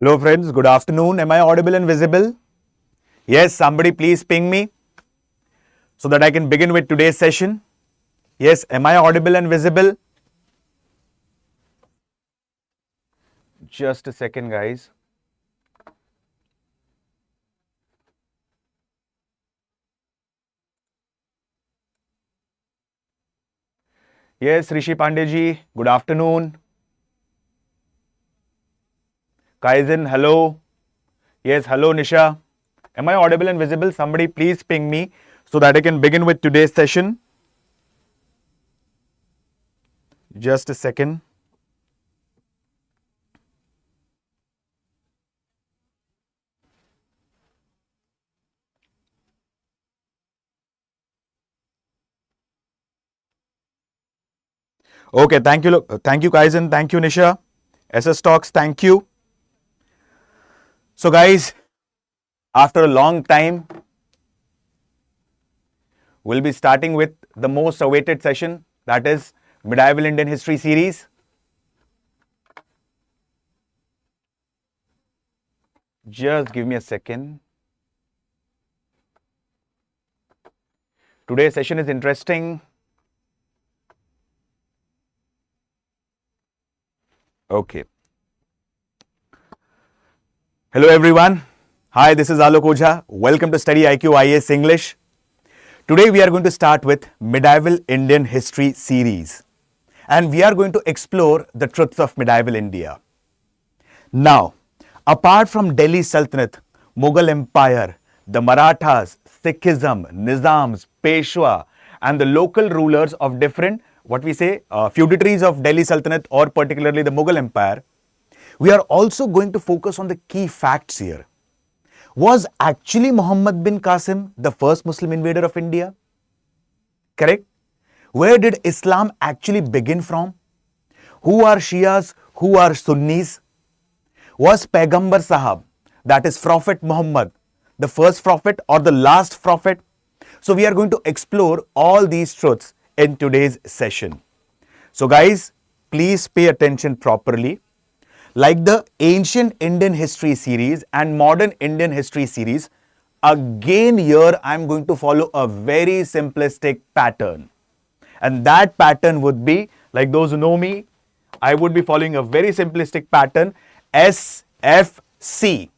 Hello friends, good afternoon. Am I audible and visible? Yes, somebody please ping me so that I can begin with today's session. Yes, am I audible and visible? Just a second, guys. Yes, Rishi Pandey, good afternoon. Kaizen, hello. Yes, hello Nisha. Am I audible and visible? Somebody please ping me so that I can begin with today's session. Just a second. Okay, thank you. Thank you, Kaizen. Thank you, Nisha. SS Talks, thank you. So, guys, after a long time, we'll be starting with the most awaited session, that is Medieval Indian History series. Just give me a second. Today's session is interesting. Okay. Hello everyone. Hi, this is Alok Ojha. Welcome to StudyIQ IAS English. Today we are going to start with Medieval Indian History series. And we are going to explore the truths of medieval India. Now, apart from Delhi Sultanate, Mughal Empire, the Marathas, Sikhism, Nizams, Peshwa, and the local rulers of different, feudatories of Delhi Sultanate or particularly the Mughal Empire, we are also going to focus on the key facts here. Was actually Muhammad bin Qasim the first Muslim invader of India? Correct? Where did Islam actually begin from? Who are Shias? Who are Sunnis? Was Paigambar Sahab, that is Prophet Muhammad, the first prophet or the last prophet? So we are going to explore all these truths in today's session. So guys, please pay attention properly. Like the ancient Indian history series and modern Indian history series, again here I am going to follow a very simplistic pattern. And that pattern would be, like those who know me, I would be following a very simplistic pattern, SFC,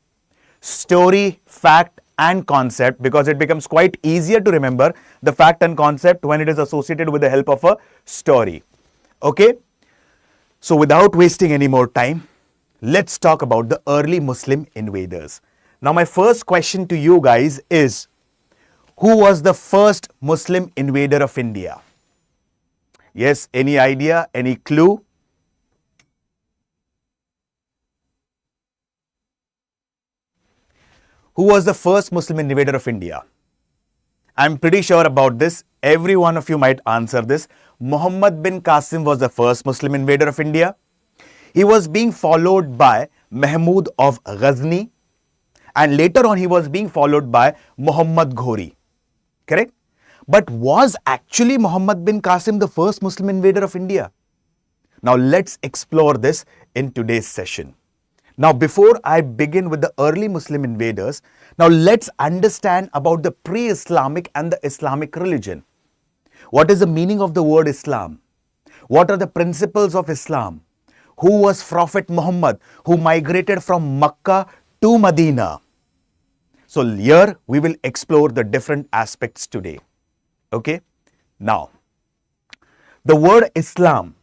story, fact and concept, because it becomes quite easier to remember the fact and concept when it is associated with the help of a story. Okay? So without wasting any more time, let's talk about the early Muslim invaders. Now my first question to you guys is, who was the first Muslim invader of India? Yes, any idea, any clue? Who was the first Muslim invader of India? I'm pretty sure about this. Every one of you might answer this. Muhammad bin Qasim was the first Muslim invader of India. He was being followed by Mahmud of Gazni, and later on he was being followed by Muhammad Ghori. Correct? But was actually Muhammad bin Qasim the first Muslim invader of India? Now let's explore this in today's session. Now before I begin with the early Muslim invaders, now let's understand about the pre-Islamic and the Islamic religion. What is the meaning of the word Islam? What are the principles of Islam? Who was Prophet Muhammad, who migrated from Makkah to Medina? So here we will explore the different aspects today. Okay? Now, the word Islam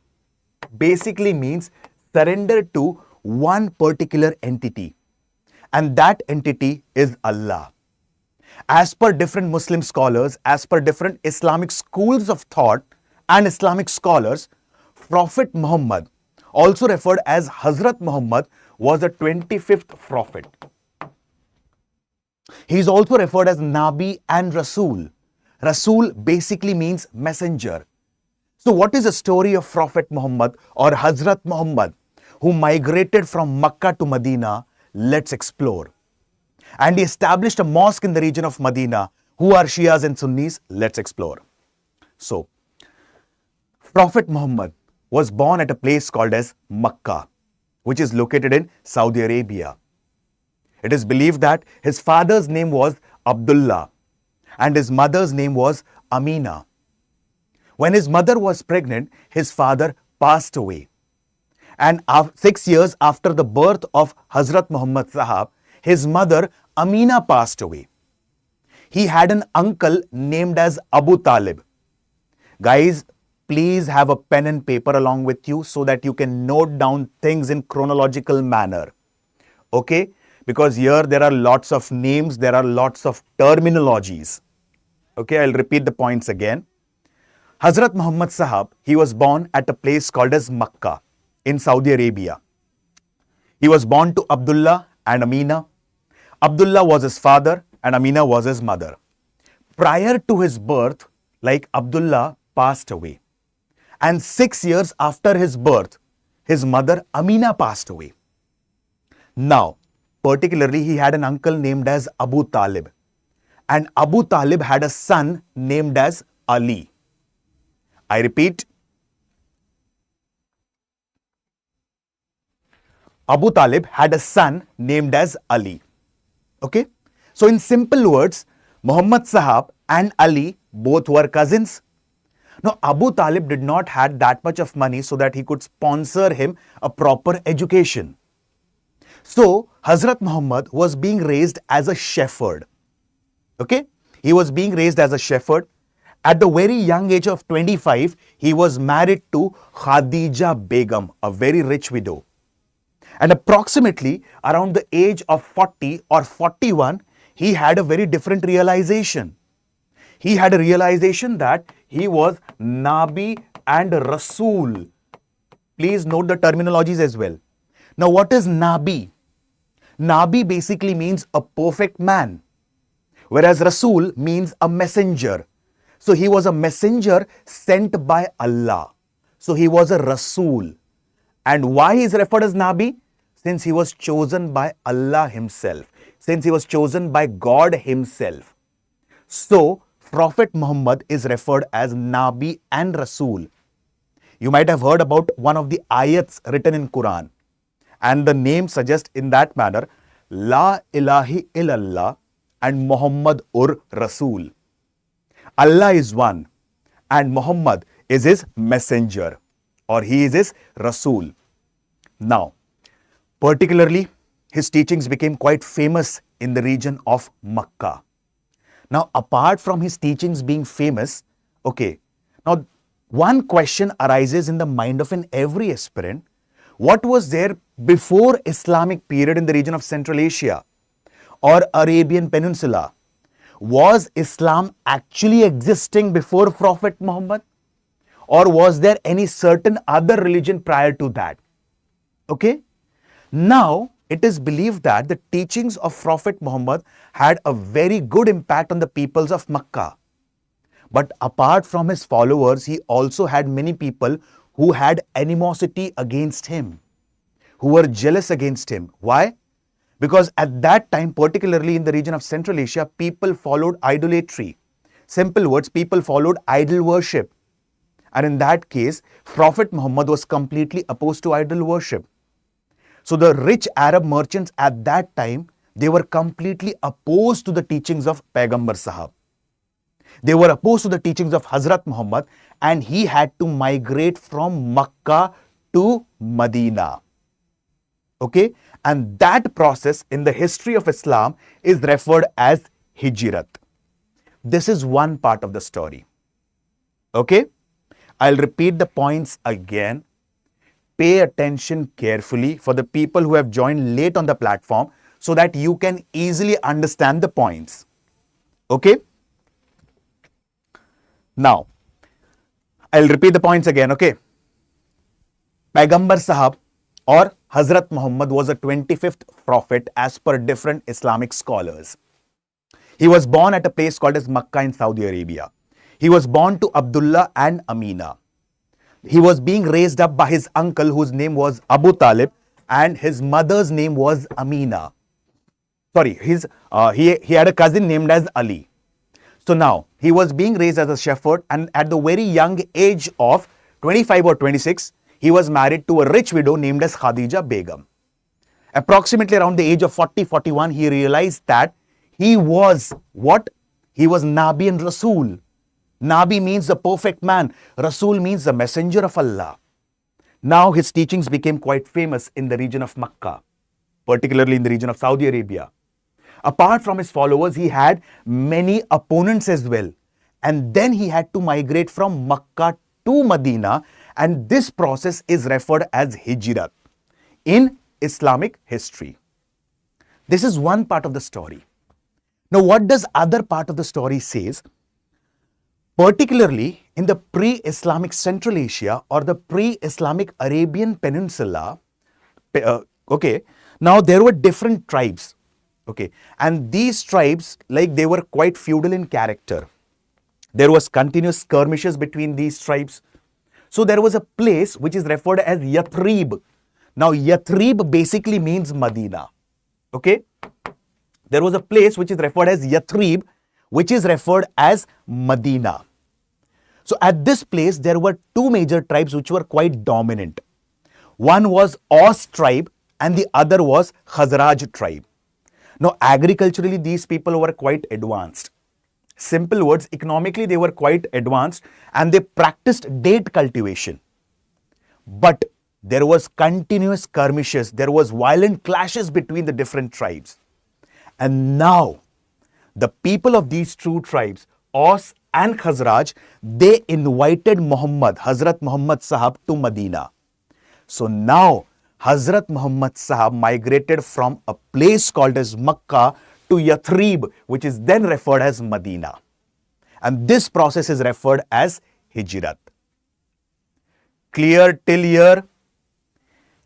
basically means surrender to one particular entity, and that entity is Allah. As per different Muslim scholars, as per different Islamic schools of thought and Islamic scholars, Prophet Muhammad, also referred as Hazrat Muhammad, was the 25th prophet. He is also referred as Nabi and Rasul. Rasul basically means messenger. So what is the story of Prophet Muhammad or Hazrat Muhammad, who migrated from Makkah to Medina? Let's explore. And he established a mosque in the region of Medina. Who are Shias and Sunnis? Let's explore. So, Prophet Muhammad was born at a place called as Makkah, which is located in Saudi Arabia. It is believed that his father's name was Abdullah and his mother's name was Amina. When his mother was pregnant, his father passed away. And 6 years after the birth of Hazrat Muhammad Sahab, his mother Amina passed away. He had an uncle named as Abu Talib. Guys, please have a pen and paper along with you so that you can note down things in chronological manner. Okay? Because here there are lots of names, there are lots of terminologies. Okay, I'll repeat the points again. Hazrat Muhammad Sahab, he was born at a place called as Makkah in Saudi Arabia. He was born to Abdullah and Amina. Abdullah was his father and Amina was his mother. Prior to his birth, like Abdullah passed away. And 6 years after his birth, his mother Amina passed away. Now, particularly, he had an uncle named as Abu Talib. And Abu Talib had a son named as Ali. I repeat, Abu Talib had a son named as Ali. Okay? So in simple words, Muhammad Sahab and Ali both were cousins. Now Abu Talib did not have that much of money so that he could sponsor him a proper education. So Hazrat Muhammad was being raised as a shepherd. Okay? He was being raised as a shepherd. At the very young age of 25, he was married to Khadija Begum, a very rich widow. And approximately around the age of 40 or 41, he had a very different realization. He had a realization that he was Nabi and Rasul. Please note the terminologies as well. Now what is Nabi? Nabi basically means a perfect man, whereas Rasul means a messenger. So he was a messenger sent by Allah. So he was a Rasul. And why he is referred as Nabi? Since he was chosen by Allah himself. Since he was chosen by God himself. So Prophet Muhammad is referred as Nabi and Rasul. You might have heard about one of the ayats written in Quran. And the name suggests in that manner, La ilahi illallah and Muhammad ur Rasul. Allah is one and Muhammad is his messenger or he is his Rasul. Now, particularly his teachings became quite famous in the region of Makkah. Now, apart from his teachings being famous, okay, now one question arises in the mind of every aspirant. What was there before Islamic period in the region of Central Asia or Arabian Peninsula? Was Islam actually existing before Prophet Muhammad? Or was there any certain other religion prior to that? Okay? Now, it is believed that the teachings of Prophet Muhammad had a very good impact on the peoples of Makkah. But apart from his followers, he also had many people who had animosity against him, who were jealous against him. Why? Because at that time, particularly in the region of Central Asia, people followed idolatry. Simple words, people followed idol worship. And in that case, Prophet Muhammad was completely opposed to idol worship. So the rich Arab merchants at that time, they were completely opposed to the teachings of Paigambar Sahab. They were opposed to the teachings of Hazrat Muhammad and he had to migrate from Makkah to Medina. Okay? And that process in the history of Islam is referred as Hijrat. This is one part of the story. Okay? I'll repeat the points again. Pay attention carefully for the people who have joined late on the platform so that you can easily understand the points. Okay? Now, I'll repeat the points again, okay? Paigambar Sahab or Hazrat Muhammad was a 25th prophet as per different Islamic scholars. He was born at a place called as Makkah in Saudi Arabia. He was born to Abdullah and Amina. He was being raised up by his uncle whose name was Abu Talib and his mother's name was Amina. Sorry, he had a cousin named as Ali. So now, he was being raised as a shepherd and at the very young age of 25 or 26, he was married to a rich widow named as Khadija Begum. Approximately around the age of 40, 41, he realized that he was what? He was Nabi and Rasul. Nabi means the perfect man. Rasul means the messenger of Allah. Now his teachings became quite famous in the region of Makkah, particularly in the region of Saudi Arabia. Apart from his followers, he had many opponents as well. And then he had to migrate from Makkah to Medina, and this process is referred as Hijrat in Islamic history. This is one part of the story. Now, what does other part of the story says? Particularly in the pre-Islamic Central Asia or the pre-Islamic Arabian Peninsula, now there were different tribes, and these tribes, like, they were quite feudal in character. There was continuous skirmishes between these tribes. So there was a place which is referred as Yathrib. Now Yathrib basically means Medina. There was a place which is referred as Yathrib, which is referred as Medina. So at this place, there were two major tribes which were quite dominant. One was Aus tribe and the other was Khazraj tribe. Now agriculturally, these people were quite advanced. Simple words, economically they were quite advanced and they practiced date cultivation. But there was continuous skirmishes, there was violent clashes between the different tribes. And now, the people of these two tribes, Aus and Khazraj, they invited Hazrat Muhammad Sahab to Medina. So now, Hazrat Muhammad Sahab migrated from a place called as Makkah to Yathrib, which is then referred as Medina. And this process is referred as Hijrat. Clear till here?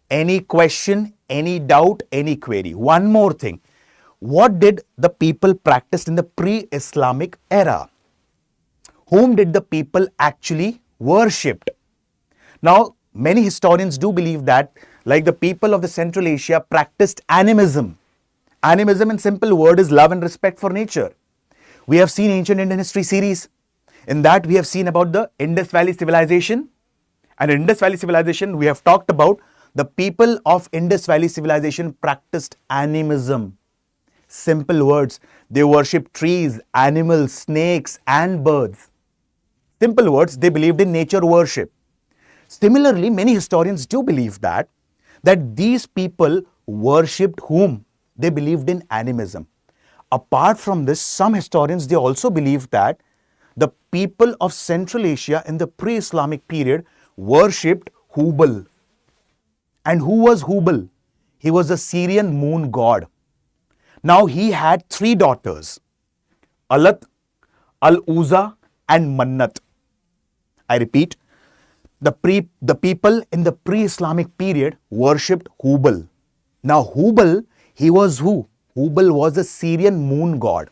Any question, any doubt, any query? One more thing. What did the people practice in the pre-Islamic era? Whom did the people actually worshipped? Now, many historians do believe that, like, the people of the Central Asia practiced animism. Animism in simple word is love and respect for nature. We have seen Ancient Indian History series. In that, we have seen about the Indus Valley Civilization. And in Indus Valley Civilization, we have talked about the people of Indus Valley Civilization practiced animism. Simple words, they worshipped trees, animals, snakes and birds. Simple words, they believed in nature worship. Similarly, many historians do believe that these people worshipped whom? They believed in animism. Apart from this, some historians, they also believe that the people of Central Asia in the pre-Islamic period worshipped Hubal. And who was Hubal? He was the Syrian moon god. Now he had three daughters, Alat, Al-Uzza and Mannat. I repeat, the people in the pre-Islamic period worshipped Hubal. Now Hubal, he was who? Hubal was the Syrian moon god.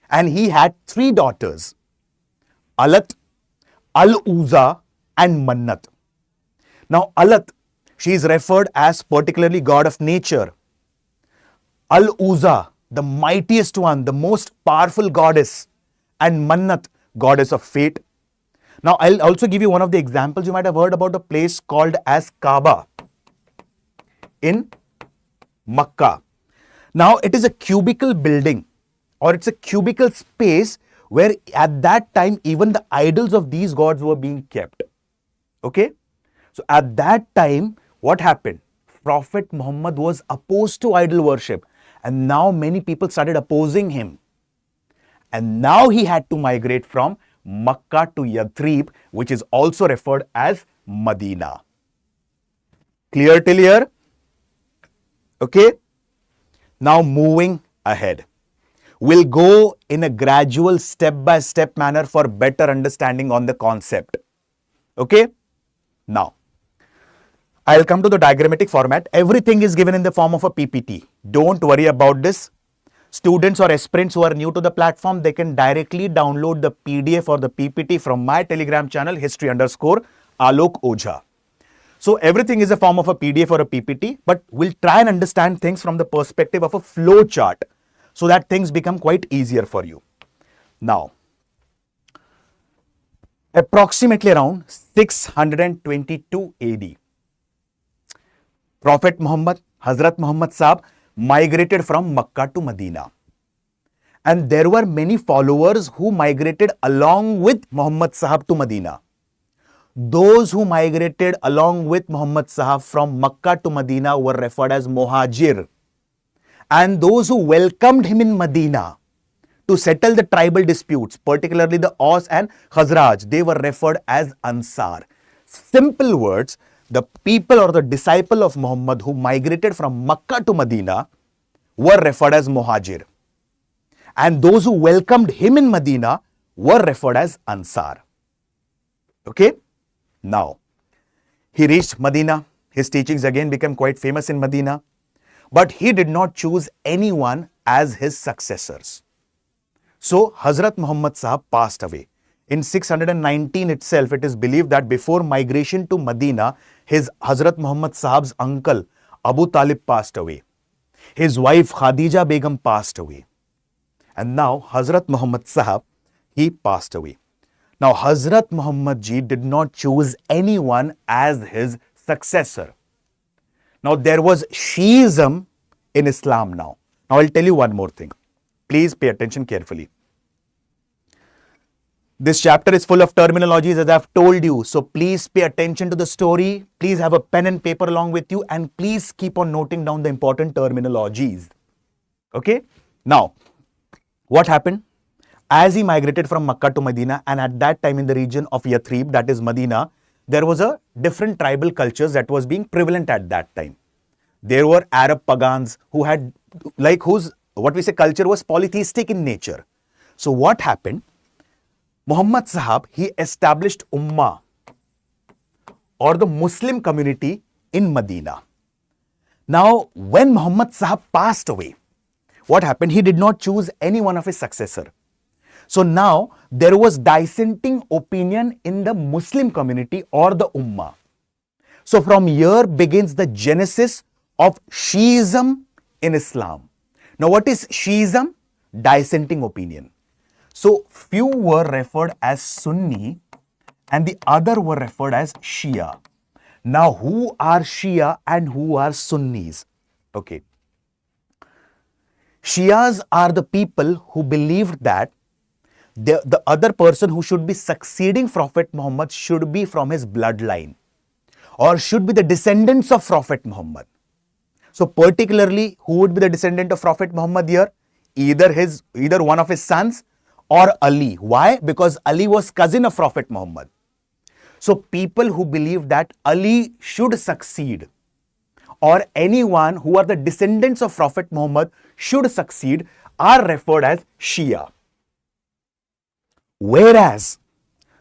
And he had three daughters, Alat, Al-Uzza and Mannat. Now Alat, she is referred as particularly god of nature. Al-Uzza, the mightiest one, the most powerful goddess, and Mannat, goddess of fate. Now, I'll also give you one of the examples. You might have heard about a place called as Kaaba in Makkah. Now, it is a cubical building, or it's a cubical space where at that time, even the idols of these gods were being kept. So, at that time, what happened? Prophet Muhammad was opposed to idol worship. And now many people started opposing him. And now he had to migrate from Makkah to Yathrib, which is also referred as Medina. Clear till here? Now moving ahead. We'll go in a gradual step-by-step manner for better understanding on the concept. Now, I'll come to the diagrammatic format. Everything is given in the form of a PPT. Don't worry about this. Students or aspirants who are new to the platform, they can directly download the PDF or the PPT from my Telegram channel, history_Alok Ojha. So everything is a form of a PDF or a PPT, but we'll try and understand things from the perspective of a flow chart so that things become quite easier for you. Now, approximately around 622 AD, Prophet Muhammad, Hazrat Muhammad Sahab migrated from Makkah to Medina. And there were many followers who migrated along with Muhammad Sahab to Medina. Those who migrated along with Muhammad Sahab from Makkah to Medina were referred as Muhajir. And those who welcomed him in Medina to settle the tribal disputes, particularly the Aus and Khazraj, they were referred as Ansar. Simple words, the people or the disciple of Muhammad who migrated from Makkah to Medina were referred as Muhajir. And those who welcomed him in Medina were referred as Ansar. Okay? Now, he reached Medina. His teachings again became quite famous in Medina. But he did not choose anyone as his successors. So, Hazrat Muhammad Sahab passed away. In 619 itself, it is believed that before migration to Medina, his Hazrat Muhammad Sahab's uncle, Abu Talib, passed away. His wife, Khadija Begum, passed away. And now, Hazrat Muhammad Sahab, he passed away. Now, Hazrat Muhammad Ji did not choose anyone as his successor. Now, there was Shiism in Islam now. Now, I'll tell you one more thing. Please pay attention carefully. This chapter is full of terminologies, as I've told you. So, please pay attention to the story. Please have a pen and paper along with you. And please keep on noting down the important terminologies. Okay? Now, what happened? As he migrated from Makkah to Medina, and at that time in the region of Yathrib, that is Medina, there was a different tribal cultures that was being prevalent at that time. There were Arab pagans who had, whose, what we say, culture was polytheistic in nature. So what happened? Muhammad Sahab, he established Ummah or the Muslim community in Medina. Now, when Muhammad Sahab passed away, what happened? He did not choose any one of his successor. So now there was dissenting opinion in the Muslim community or the Ummah. So from here begins the genesis of Shiism in Islam. Now what is Shiism? Dissenting opinion. So few were referred as Sunni and the other were referred as Shia. Now who are Shia and who are Sunnis? Okay. Shias are the people who believed that the other person who should be succeeding Prophet Muhammad should be from his bloodline or should be the descendants of Prophet Muhammad. So particularly, who would be the descendant of Prophet Muhammad here? Either one of his sons or Ali. Why? Because Ali was cousin of Prophet Muhammad. So people who believe that Ali should succeed or anyone who are the descendants of Prophet Muhammad should succeed are referred as Shia. Whereas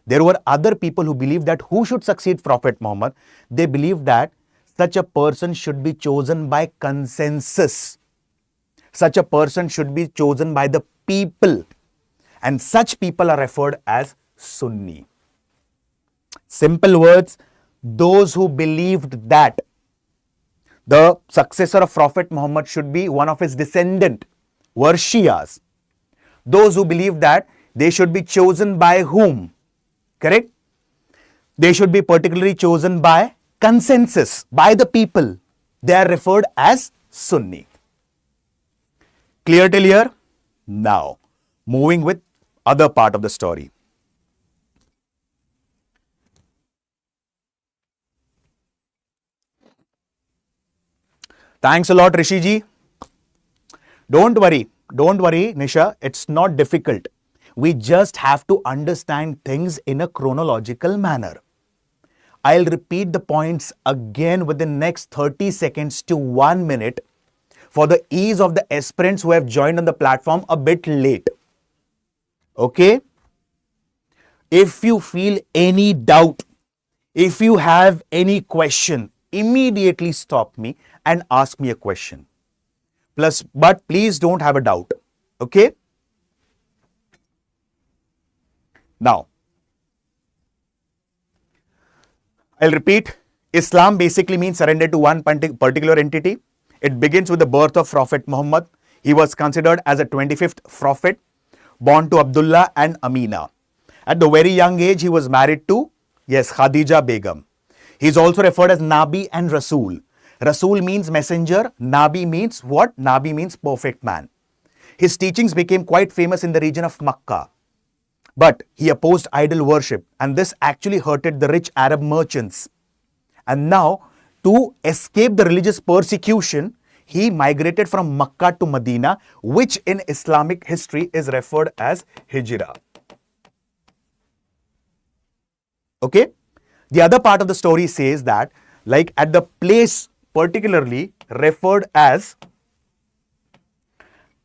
there were other people who believed that who should succeed Prophet Muhammad, they believed that such a person should be chosen by consensus. Such a person should be chosen by the people. And such people are referred as Sunni. Simple words, those who believed that the successor of Prophet Muhammad should be one of his descendants were Shias. Those who believed that they should be chosen by whom? Correct? They should be particularly chosen by consensus, by the people. They are referred as Sunni. Clear till here? Now, moving with other part of the story. Thanks a lot, Rishi ji. Don't worry, Nisha. It's not difficult. We just have to understand things in a chronological manner. I'll repeat the points again within next 30 seconds to 1 minute for the ease of the aspirants who have joined on the platform a bit late. Okay? If you feel any doubt, if you have any question, immediately stop me and ask me a question. But please don't have a doubt. Okay? Now, I'll repeat. Islam basically means surrender to one particular entity. It begins with the birth of Prophet Muhammad. He was considered as a 25th prophet, born to Abdullah and Amina. At the very young age, he was married to, Khadija Begum. He is also referred as Nabi and Rasul. Rasul means messenger. Nabi means what? Nabi means perfect man. His teachings became quite famous in the region of Makkah. But he opposed idol worship, and this actually hurted the rich Arab merchants. And now, to escape the religious persecution, he migrated from Makkah to Medina, which in Islamic history is referred as Hijrah. Okay? The other part of the story says that, like at the place particularly referred as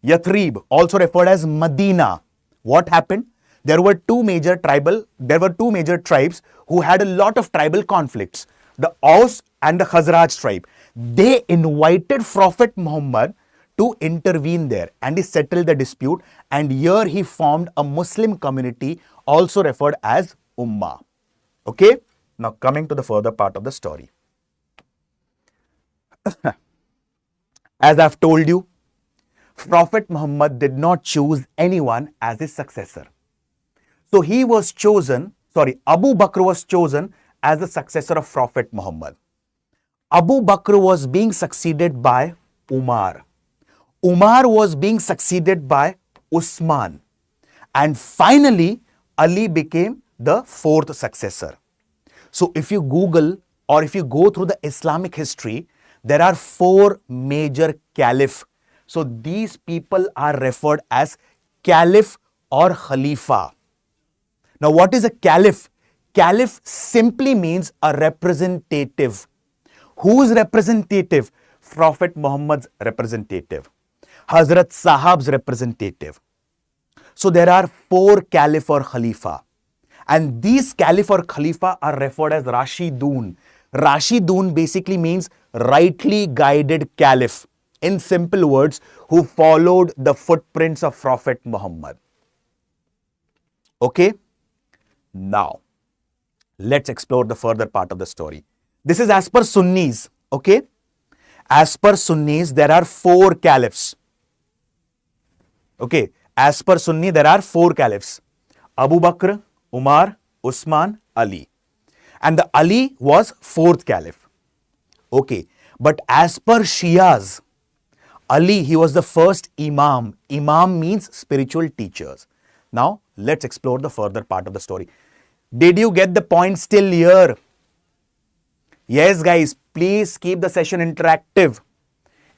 Yathrib, also referred as Medina, what happened? There were two major tribes who had a lot of tribal conflicts, the Aus and the Khazraj tribe. They invited Prophet Muhammad to intervene there, and he settled the dispute, and here he formed a Muslim community also referred as Ummah. Okay, now coming to the further part of the story. As I've told you, Prophet Muhammad did not choose anyone as his successor. So he was chosen, Abu Bakr was chosen as the successor of Prophet Muhammad. Abu Bakr was being succeeded by Umar. Umar was being succeeded by Usman. And finally, Ali became the fourth successor. So if you Google or if you go through the Islamic history, there are four major caliphs. So these people are referred as caliph or khalifa. Now what is a caliph? Caliph simply means a representative. Whose representative? Prophet Muhammad's representative. Hazrat Sahab's representative. So there are four caliph or khalifa. And these caliph or khalifa are referred as Rashidun. Rashidun basically means rightly guided caliph. In simple words, who followed the footprints of Prophet Muhammad. Okay? Now, let's explore the further part of the story. This is as per Sunnis. Okay? As per Sunnis, there are four caliphs. Okay? As per Sunni, there are four caliphs. Abu Bakr, Umar, Usman, Ali. And the Ali was fourth caliph. Okay. But as per Shias, Ali, he was the first Imam. Imam means spiritual teachers. Now, let's explore the further part of the story. Did you get the point still here? Yes, guys, please keep the session interactive.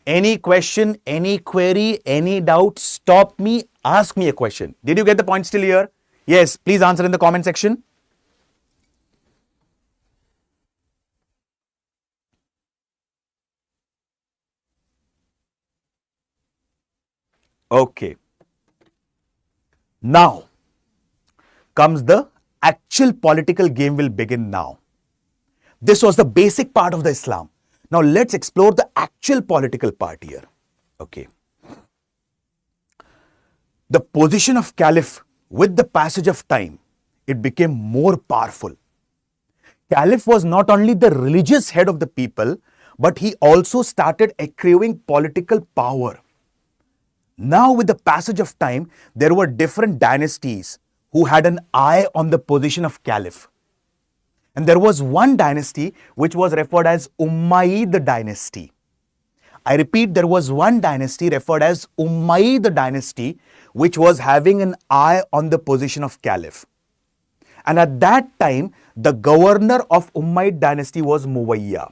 Any question, any query, any doubt, stop me, ask me a question. Did you get the point still here? Yes, please answer in the comment section. Okay. Now comes the actual political game will begin now. This was the basic part of the Islam. Now let's explore the actual political part here. Okay. The position of caliph with the passage of time, it became more powerful. Caliph was not only the religious head of the people, but he also started accruing political power. Now with the passage of time, there were different dynasties who had an eye on the position of caliph. And there was one dynasty which was referred as Umayyad dynasty. I repeat, there was one dynasty referred as Umayyad dynasty which was having an eye on the position of caliph. And at that time, the governor of Umayyad dynasty was Muwayya.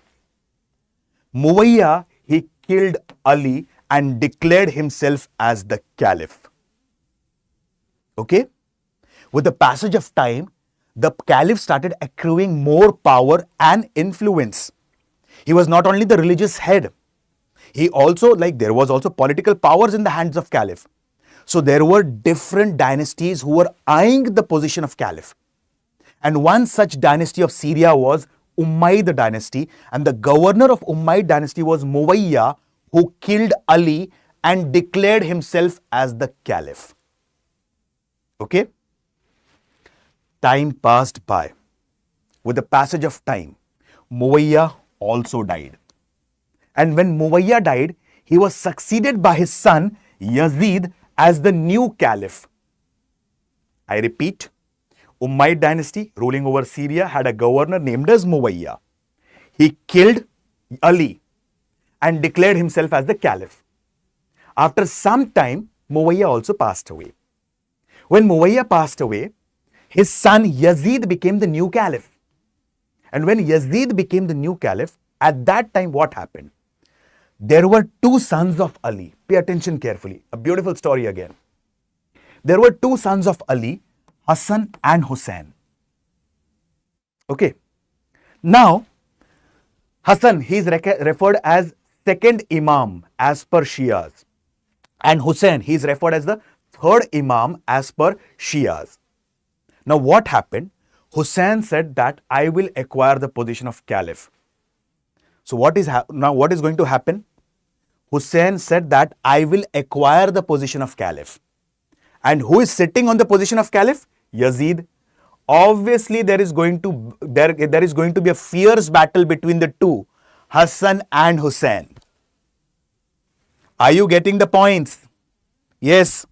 Muwayya, he killed Ali and declared himself as the caliph. Okay? With the passage of time, the caliph started accruing more power and influence. He was not only the religious head, he also, there was also political powers in the hands of caliph. So there were different dynasties who were eyeing the position of caliph. And one such dynasty of Syria was Umayyad dynasty, and the governor of Umayyad dynasty was Muwayya, who killed Ali and declared himself as the caliph. Okay? Time passed by. With the passage of time, Muwayya also died. And when Muwayya died, he was succeeded by his son Yazid as the new caliph. I repeat, Umayyad dynasty ruling over Syria had a governor named as Muwayya. He killed Ali and declared himself as the caliph. After some time, Muawiyah also passed away. When Muawiyah passed away, his son Yazid became the new caliph. And when Yazid became the new caliph, at that time what happened? There were two sons of Ali. Pay attention carefully. A beautiful story again. There were two sons of Ali, Hassan and Hussein. Okay. Now, Hassan, he is referred as second Imam as per Shias. And Hussein, he is referred as the third Imam as per Shias. Now, what happened? Hussein said that I will acquire the position of caliph. So, what is going to happen? Hussein said that I will acquire the position of caliph. And who is sitting on the position of caliph? Yazid. Obviously, there is going to be a fierce battle between the two, Hassan and Hussein. Are you getting the points? Yes.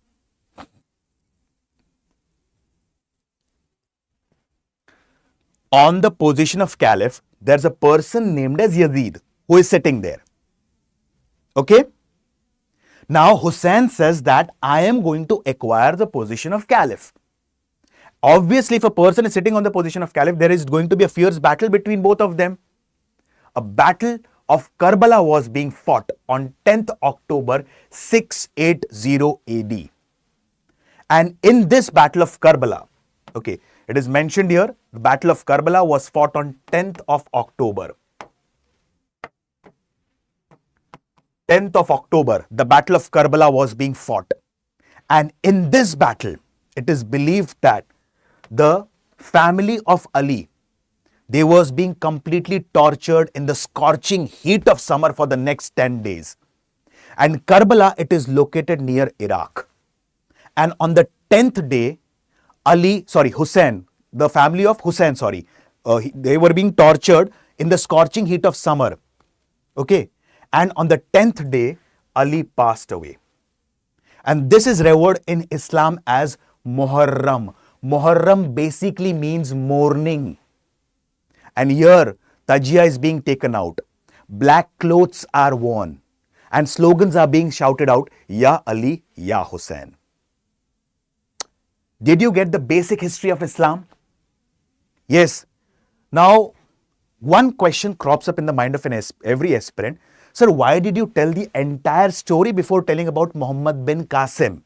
On the position of caliph, there's a person named as Yazid who is sitting there. Okay? Now, Hussein says that I am going to acquire the position of caliph. Obviously, if a person is sitting on the position of caliph, there is going to be a fierce battle between both of them. A battle of Kerbala was being fought on 10th October 680 AD. And in this battle of Kerbala, okay, it is mentioned here, the battle of Kerbala was fought on 10th of October. 10th of October, the battle of Kerbala was being fought. And in this battle, it is believed that the family of Ali, they was being completely tortured in the scorching heat of summer for the next 10 days. And Kerbala, it is located near Iraq. And on the 10th day, Hussein, the family of Hussein, they were being tortured in the scorching heat of summer. Okay. And on the 10th day, Ali passed away. And this is revered in Islam as Muharram. Muharram basically means mourning. And here, Tajia is being taken out. Black clothes are worn. And slogans are being shouted out, Ya Ali, Ya Hussein. Did you get the basic history of Islam? Yes. Now, one question crops up in the mind of every aspirant. Sir, why did you tell the entire story before telling about Muhammad bin Qasim?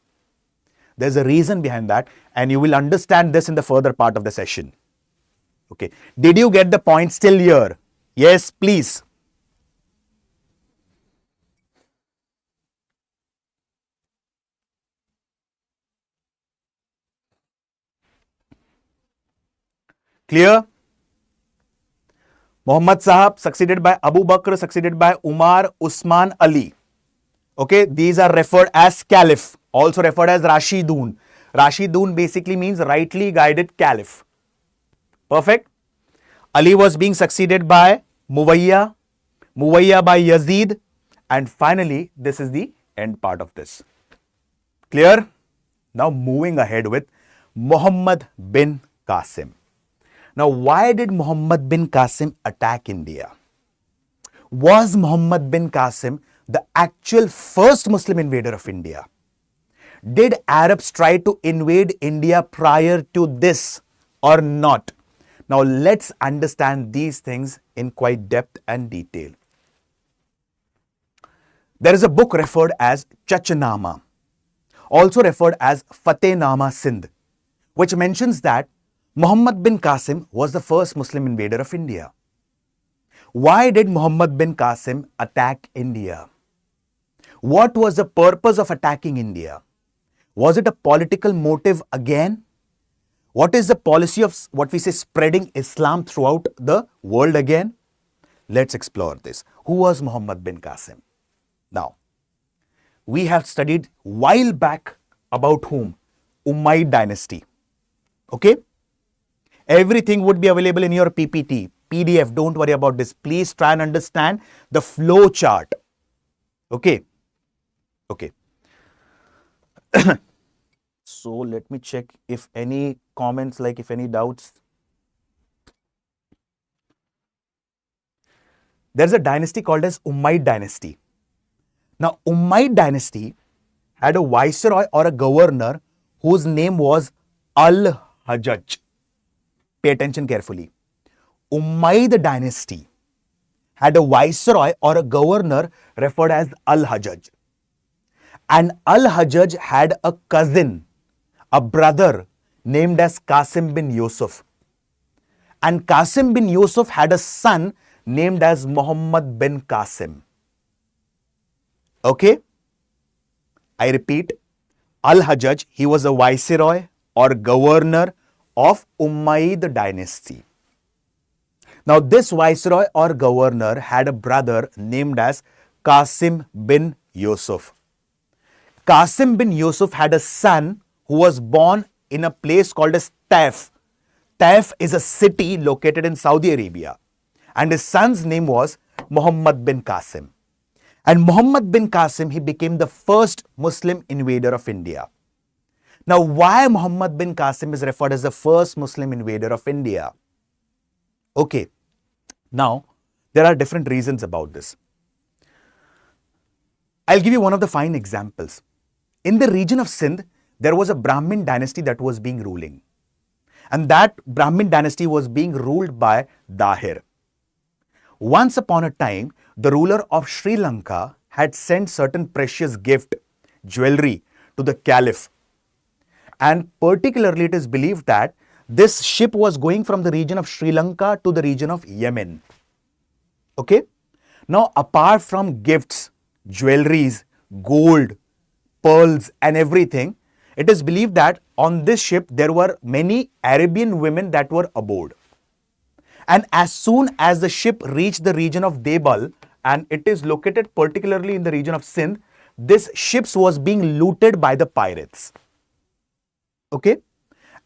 There's a reason behind that, and you will understand this in the further part of the session. Okay. Did you get the point still here? Yes, please. Clear? Muhammad Sahab succeeded by Abu Bakr, succeeded by Umar, Usman, Ali. Okay, these are referred as caliph, also referred as Rashidun. Rashidun basically means rightly guided caliph. Perfect. Ali was being succeeded by Muawiyah, Muawiyah by Yazid, and finally, this is the end part of this. Clear? Now moving ahead with Muhammad bin Qasim. Now, why did Muhammad bin Qasim attack India? Was Muhammad bin Qasim the actual first Muslim invader of India? Did Arabs try to invade India prior to this or not? Now, let's understand these things in quite depth and detail. There is a book referred as Chachnama, also referred as Fatehnama Sindh, which mentions that Muhammad bin Qasim was the first Muslim invader of India. Why did Muhammad bin Qasim attack India? What was the purpose of attacking India? Was it a political motive again? What is the policy of what we say spreading Islam throughout the world again? Let's explore this. Who was Muhammad bin Qasim? Now, we have studied while back about whom? Umayyad dynasty. Okay? Everything would be available in your PPT, PDF. Don't worry about this. Please try and understand the flow chart. Okay. Okay. So let me check if any comments, if any doubts. there's a dynasty called as Umayyad dynasty. Now, Umayyad dynasty had a viceroy or a governor whose name was Al-Hajjaj. Pay attention carefully. Umayyad dynasty had a viceroy or a governor referred as Al-Hajjaj. And Al-Hajjaj had a cousin, a brother named as Qasim bin Yusuf. And Qasim bin Yusuf had a son named as Muhammad bin Qasim. Okay? I repeat, Al-Hajjaj, he was a viceroy or governor of Umayyad dynasty. Now, this viceroy or governor had a brother named as Qasim bin Yusuf. Qasim bin Yusuf had a son who was born in a place called as Taif. Taif is a city located in Saudi Arabia. And his son's name was Muhammad bin Qasim. And Muhammad bin Qasim, he became the first Muslim invader of India. Now, why Muhammad bin Qasim is referred as the first Muslim invader of India? Okay, now there are different reasons about this. I'll give you one of the fine examples. In the region of Sindh, there was a Brahmin dynasty that was being ruling. And that Brahmin dynasty was being ruled by Dahir. Once upon a time, the ruler of Sri Lanka had sent certain precious gift, jewelry, to the Caliph. And particularly it is believed that this ship was going from the region of Sri Lanka to the region of Yemen. Okay? Now, apart from gifts, jewelries, gold, pearls and everything, it is believed that on this ship there were many Arabian women that were aboard. And as soon as the ship reached the region of Debal, and it is located particularly in the region of Sindh, this ship was being looted by the pirates. Okay?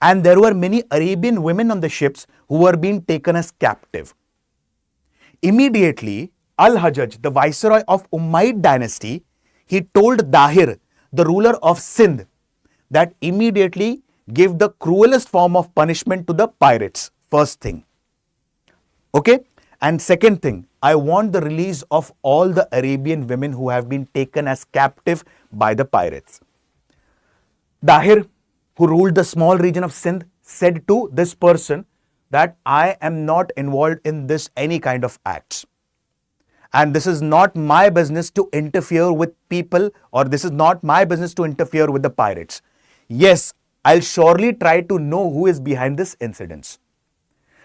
And there were many Arabian women on the ships who were being taken as captive. Immediately, Al-Hajjaj, the viceroy of Umayyad dynasty, he told Dahir, the ruler of Sindh, that immediately give the cruelest form of punishment to the pirates. First thing. Okay? And second thing, I want the release of all the Arabian women who have been taken as captive by the pirates. Dahir, who ruled the small region of Sindh, said to this person that I am not involved in this any kind of acts. And this is not my business to interfere with people, or this is not my business to interfere with the pirates. Yes, I'll surely try to know who is behind this incident.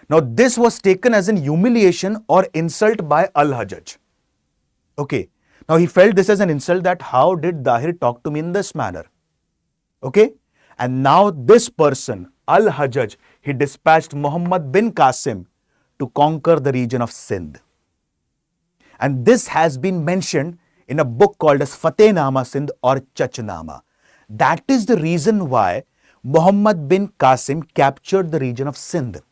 Now, this was taken as an humiliation or insult by Al-Hajjaj. Okay. Now, he felt this as an insult, that how did Dahir talk to me in this manner? Okay. And now this person, Al-Hajjaj, he dispatched Muhammad bin Qasim to conquer the region of Sindh. And this has been mentioned in a book called as Fateh-Nama Sindh or Chachnama. That is the reason why Muhammad bin Qasim captured the region of Sindh.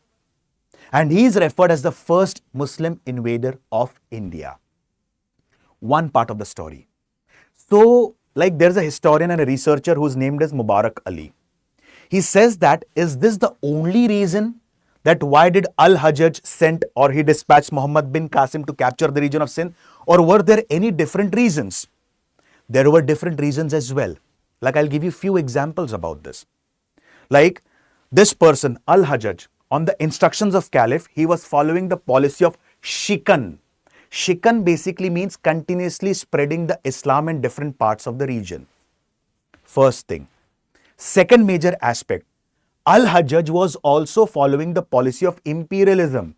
And he is referred as the first Muslim invader of India. One part of the story. So, like there's a historian and a researcher who's named as Mubarak Ali. He says that, is this the only reason that why did Al-Hajjaj sent or he dispatched Muhammad bin Qasim to capture the region of Sindh? Or were there any different reasons? There were different reasons as well. Like I'll give you few examples about this. Like this person, Al-Hajjaj, on the instructions of Caliph, he was following the policy of Shikan. Shikan basically means continuously spreading the Islam in different parts of the region. First thing. Second major aspect, Al-Hajjaj was also following the policy of imperialism.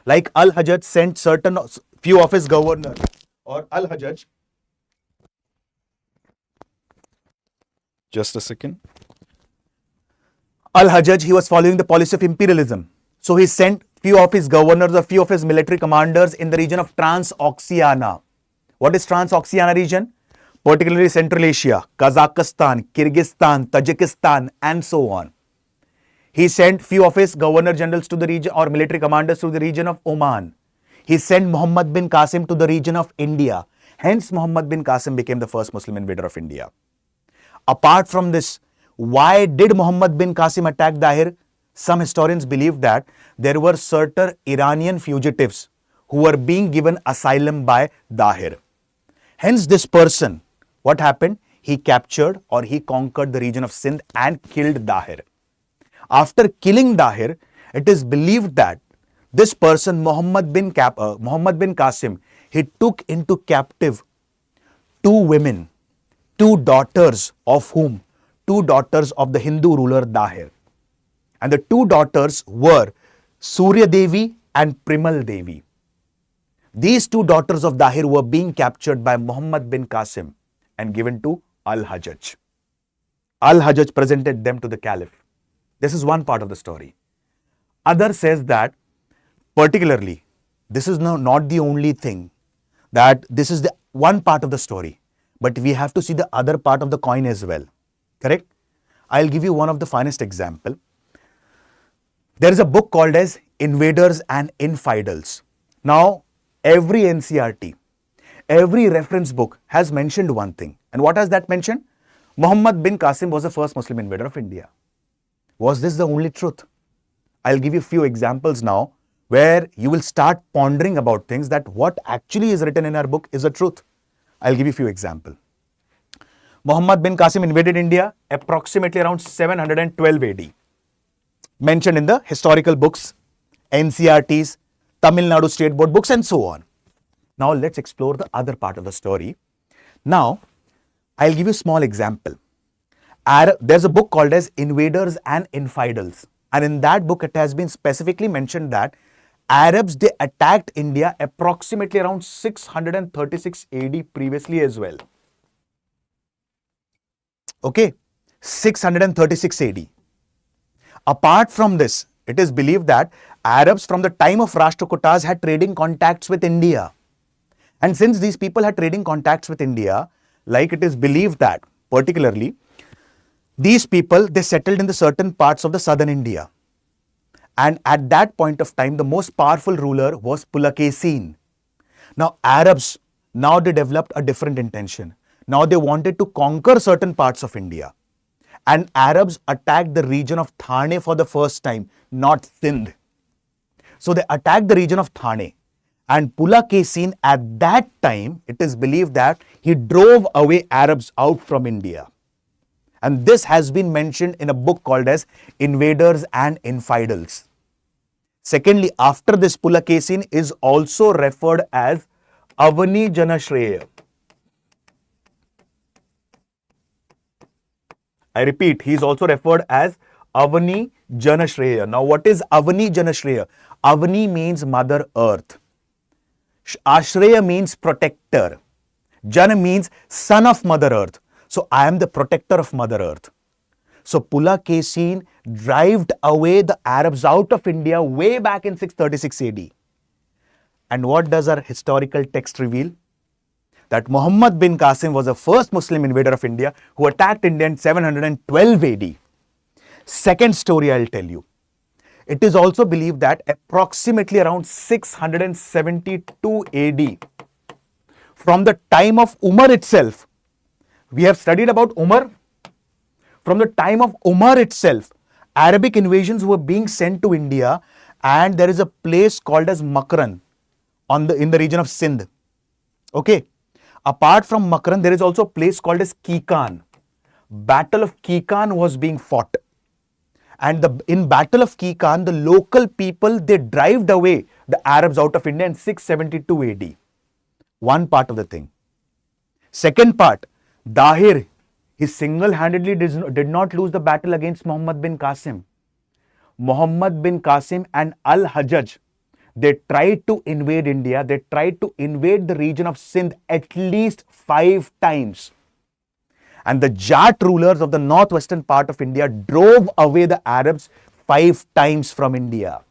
Like Al-Hajjaj sent certain few of his governors, or Al-Hajjaj. Just a second. Al-Hajjaj, he was following the policy of imperialism. So he sent few of his governors or few of his military commanders in the region of Transoxiana. What is Transoxiana region? Particularly Central Asia, Kazakhstan, Kyrgyzstan, Tajikistan and so on. He sent few of his governor generals to the region or military commanders to the region of Oman. He sent Muhammad bin Qasim to the region of India. Hence, Muhammad bin Qasim became the first Muslim invader of India. Apart from this, why did Muhammad bin Qasim attack Dahir? Some historians believe that there were certain Iranian fugitives who were being given asylum by Dahir. Hence this person, what happened? He captured or he conquered the region of Sindh and killed Dahir. After killing Dahir, it is believed that this person, Muhammad bin Qasim, he took into captive two women, two daughters of whom? Two daughters of the Hindu ruler Dahir. And the two daughters were Surya Devi and Primal Devi. These two daughters of Dahir were being captured by Muhammad bin Qasim and given to Al-Hajjaj. Al-Hajjaj presented them to the Caliph. This is one part of the story. Other says that particularly, this is not the only thing, that this is the one part of the story, but we have to see the other part of the coin as well. Correct? I'll give you one of the finest example. There is a book called as Invaders and Infidels. Now, every NCRT, every reference book has mentioned one thing. And what has that mentioned? Muhammad bin Qasim was the first Muslim invader of India. Was this the only truth? I'll give you a few examples now where you will start pondering about things that what actually is written in our book is the truth. I'll give you a few examples. Muhammad bin Qasim invaded India approximately around 712 AD. Mentioned in the historical books, NCRTs, Tamil Nadu State Board books and so on. Now let's explore the other part of the story. Now, I'll give you a small example. There's a book called as Invaders and Infidels. And in that book, it has been specifically mentioned that Arabs, they attacked India approximately around 636 AD previously as well. Okay, 636 AD. Apart from this, it is believed that Arabs from the time of Rashtrakutas had trading contacts with India. And since these people had trading contacts with India, like it is believed that particularly, these people, they settled in the certain parts of the southern India. And at that point of time, the most powerful ruler was Pulakesin. Now Arabs, now they developed a different intention. Now they wanted to conquer certain parts of India. And Arabs attacked the region of Thane for the first time, not Sindh. So they attacked the region of Thane. And Pulakesin at that time, it is believed that he drove away Arabs out from India. And this has been mentioned in a book called as Invaders and Infidels. Secondly, after this, Pulakesin is also referred as Avani Janashreya. I repeat, he is also referred as Avani Janashreya. Now, what is Avani Janashreya? Avani means Mother Earth. Ashreya means protector. Jana means son of Mother Earth. So, I am the protector of Mother Earth. So, Pulakesin drove away the Arabs out of India way back in 636 AD. And what does our historical text reveal? That Muhammad bin Qasim was the first Muslim invader of India who attacked India in 712 AD. Second story I'll tell you. It is also believed that approximately around 672 AD, from the time of Umar itself, we have studied about Umar. From the time of Umar itself, Arabic invasions were being sent to India, and there is a place called as Makran in the region of Sindh. Okay. Apart from Makran, there is also a place called as Kikan. Battle of Kikan was being fought. And in Battle of Kikan, the local people, they drove away the Arabs out of India in 672 AD. One part of the thing. Second part, Dahir, he single-handedly did not lose the battle against Muhammad bin Qasim. Muhammad bin Qasim and Al-Hajjaj, they tried to invade India. They tried to invade the region of Sindh at least 5 times. And the Jat rulers of the northwestern part of India drove away the Arabs 5 times from India.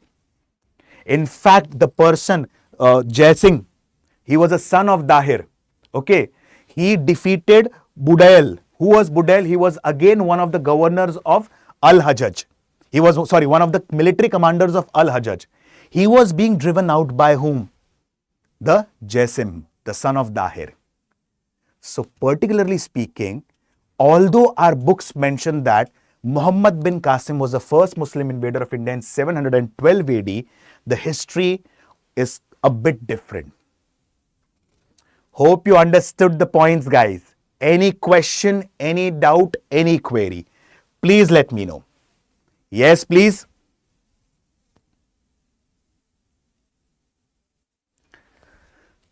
In fact, the person, Jai Singh, he was a son of Dahir. Okay. He defeated Budail. Who was Budail? He was again one of the governors of Al-Hajjaj. He was, one of the military commanders of Al-Hajjaj. He was being driven out by whom? The Jaisim, the son of Dahir. So particularly speaking, although our books mention that Muhammad bin Qasim was the first Muslim invader of India in 712 AD, the history is a bit different. Hope you understood the points, guys. Any question, any doubt, any query, please let me know. Yes, please.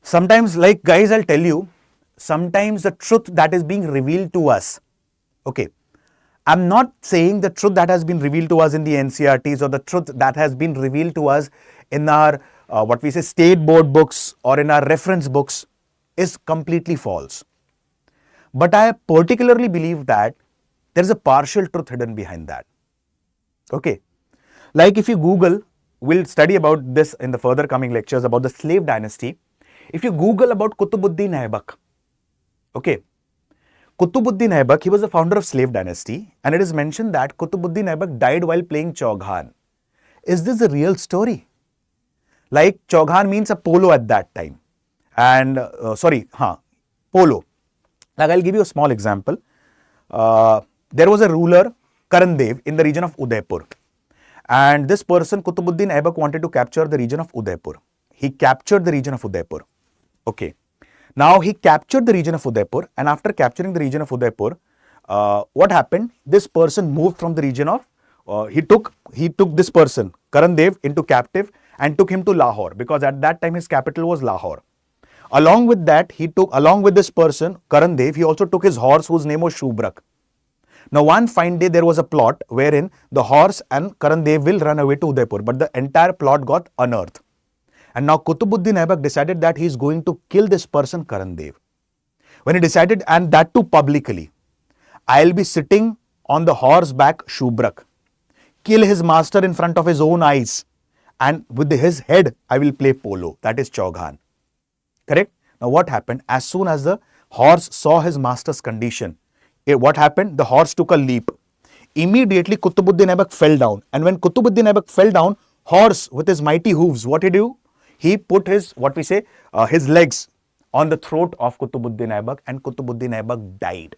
Sometimes, like guys, I'll tell you, sometimes the truth that is being revealed to us, okay, I'm not saying the truth that has been revealed to us in the NCRTs or the truth that has been revealed to us in our, what we say, state board books or in our reference books is completely false. But I particularly believe that there is a partial truth hidden behind that. Okay. Like if you Google, we'll study about this in the further coming lectures about the slave dynasty. If you Google about Qutbuddin Aibak, okay, Qutbuddin Aibak, he was the founder of slave dynasty, and it is mentioned that Qutbuddin Aibak died while playing Chaughan. Is this a real story? Like Chaughan means a polo at that time. And polo. Like I'll give you a small example. There was a ruler, Karandev, in the region of Udaipur. And this person, Qutbuddin Aibak, wanted to capture the region of Udaipur. He captured the region of Udaipur. Okay. Now he captured the region of Udaipur, and after capturing the region of Udaipur, what happened? This person moved from the region of, he took this person, Karandev, into captive and took him to Lahore, because at that time his capital was Lahore. Along with that, along with this person, Karandev, he also took his horse whose name was Shubrak. Now one fine day there was a plot wherein the horse and Karandev will run away to Udaipur, but the entire plot got unearthed. And now Qutbuddin Aibak decided that he is going to kill this person Karandev. When he decided, and that too publicly, I'll be sitting on the horse back Shubrak, kill his master in front of his own eyes, and with his head I will play polo, that is Chaughan. Correct? Now what happened? As soon as the horse saw his master's condition, what happened? The horse took a leap. Immediately Qutbuddin Aibak fell down, and when Qutbuddin Aibak fell down, horse with his mighty hooves, what did he do? He put his, his legs on the throat of Qutbuddin Aibak, and Qutbuddin Aibak died.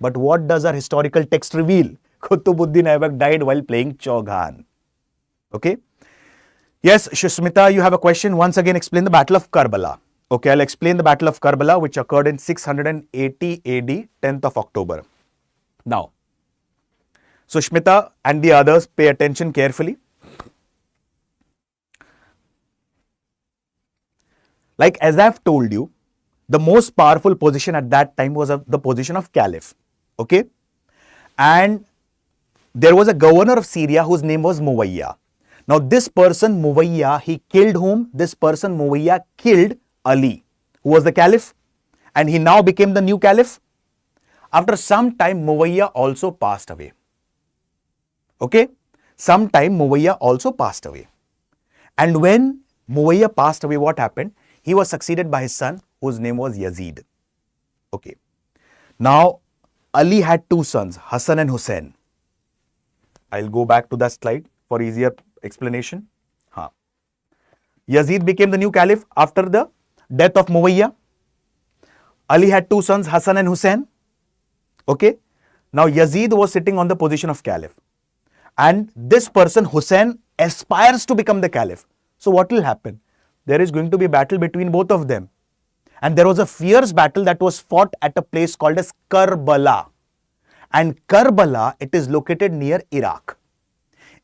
But what does our historical text reveal? Qutbuddin Aibak died while playing Chaughan. Okay. Yes, Shushmita, you have a question. Once again, explain the Battle of Kerbala. Okay, I'll explain the Battle of Kerbala, which occurred in 680 AD, 10th of October. Now, Sushmita and the others, pay attention carefully. Like as I've told you, the most powerful position at that time was the position of Caliph. Okay. And there was a governor of Syria whose name was Muwayya. Now this person Muwayya, he killed whom? This person Muwayya killed Ali, who was the Caliph, and he now became the new Caliph. After some time, Muwayya also passed away. Okay. Sometime Muwayya also passed away. And when Muwayya passed away, what happened? He was succeeded by his son, whose name was Yazid. Okay. Now, Ali had two sons, Hassan and Hussein. I'll go back to that slide for easier explanation. Yazid became the new caliph after the death of Muwayya. Ali had two sons, Hassan and Hussein. Okay. Now, Yazid was sitting on the position of caliph. And this person, Hussein, aspires to become the caliph. So, what will happen? There is going to be a battle between both of them. And there was a fierce battle that was fought at a place called as Kerbala. And Kerbala, it is located near Iraq.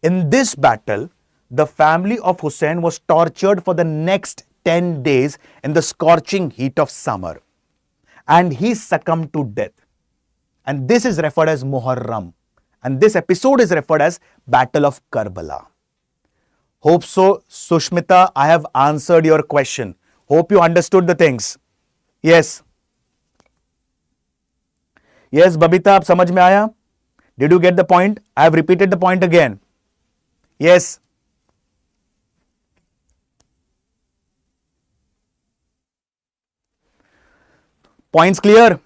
In this battle, the family of Hussein was tortured for the next 10 days in the scorching heat of summer. And he succumbed to death. And this is referred as Muharram. And this episode is referred as Battle of Kerbala. Hope so, Sushmita, I have answered your question. Hope you understood the things. Yes. Yes, Babita, ab samajh mein aaya? Did you get the point? I have repeated the point again. Yes. Points clear?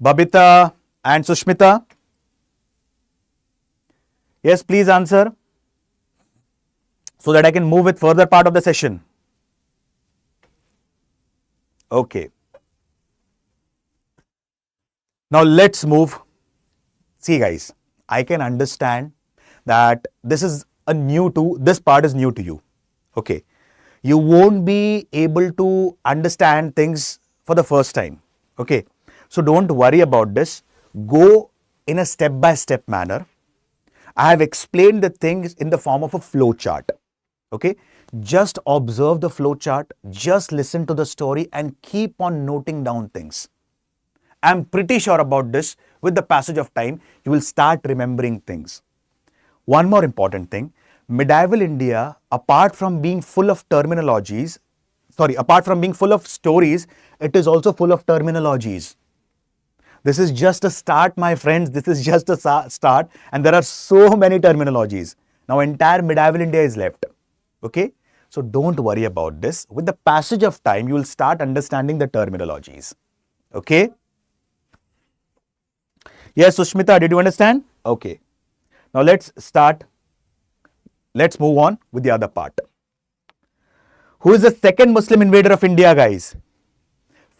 Babita and Sushmita? Yes, please answer, so that I can move with further part of the session. Okay. Now let's move. See guys, I can understand that this part is new to you. Okay. You won't be able to understand things for the first time. Okay. So don't worry about this. Go in a step-by-step manner. I have explained the things in the form of a flow chart. Okay. Just observe the flow chart. Just listen to the story and keep on noting down things. I'm pretty sure about this. With the passage of time, you will start remembering things. One more important thing, medieval India, apart from being full of stories, it is also full of terminologies. This is just a start, my friends. This is just a start, and there are so many terminologies. Now, entire medieval India is left. Okay? So, don't worry about this. With the passage of time, you will start understanding the terminologies. Okay? Yes, Sushmita, did you understand? Okay. Now let's start. Let's move on with the other part. Who is the second Muslim invader of India, guys?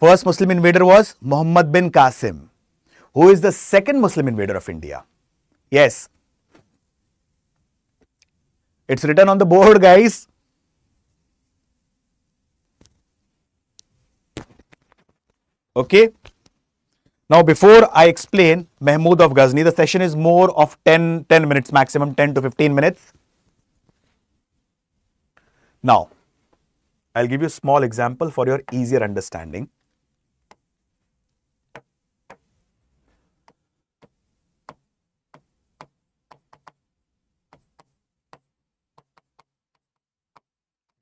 First Muslim invader was Muhammad bin Qasim. Who is the second Muslim invader of India? Yes. It's written on the board, guys. Okay. Now, before I explain Mahmud of Gazni, the session is more of 10 minutes maximum, 10 to 15 minutes. Now, I'll give you a small example for your easier understanding.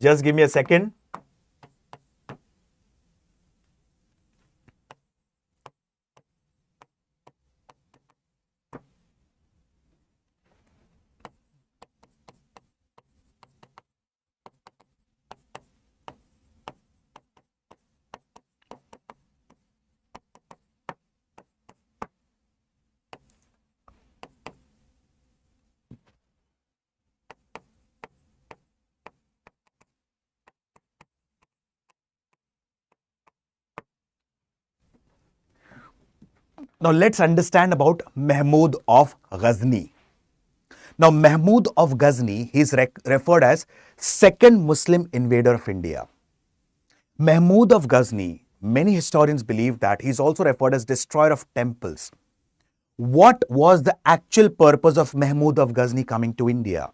Just give me a second. Now, let's understand about Mahmud of Ghazni. Now, Mahmud of Ghazni, he is referred as second Muslim invader of India. Mahmud of Ghazni, many historians believe that he is also referred as destroyer of temples. What was the actual purpose of Mahmud of Ghazni coming to India?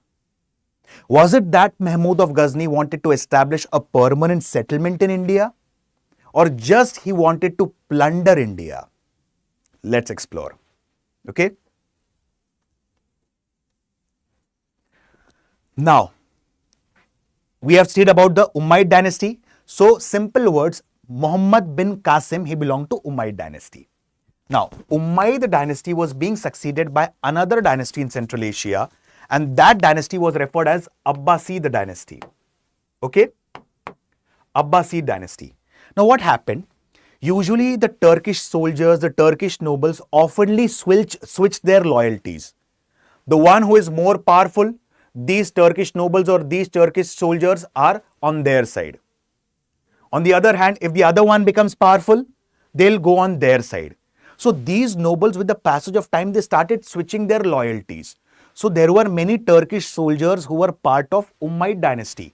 Was it that Mahmud of Ghazni wanted to establish a permanent settlement in India? Or just he wanted to plunder India? Let's explore. Okay. Now, we have studied about the Umayyad dynasty. So, simple words, Muhammad bin Qasim, he belonged to Umayyad dynasty. Now, Umayyad dynasty was being succeeded by another dynasty in Central Asia, and that dynasty was referred as Abbasid dynasty. Okay? Abbasid dynasty. Now, what happened? Usually, the Turkish soldiers, the Turkish nobles oftenly switch their loyalties. The one who is more powerful, these Turkish nobles or these Turkish soldiers are on their side. On the other hand, if the other one becomes powerful, they'll go on their side. So these nobles, with the passage of time, they started switching their loyalties. So there were many Turkish soldiers who were part of Umayyad dynasty.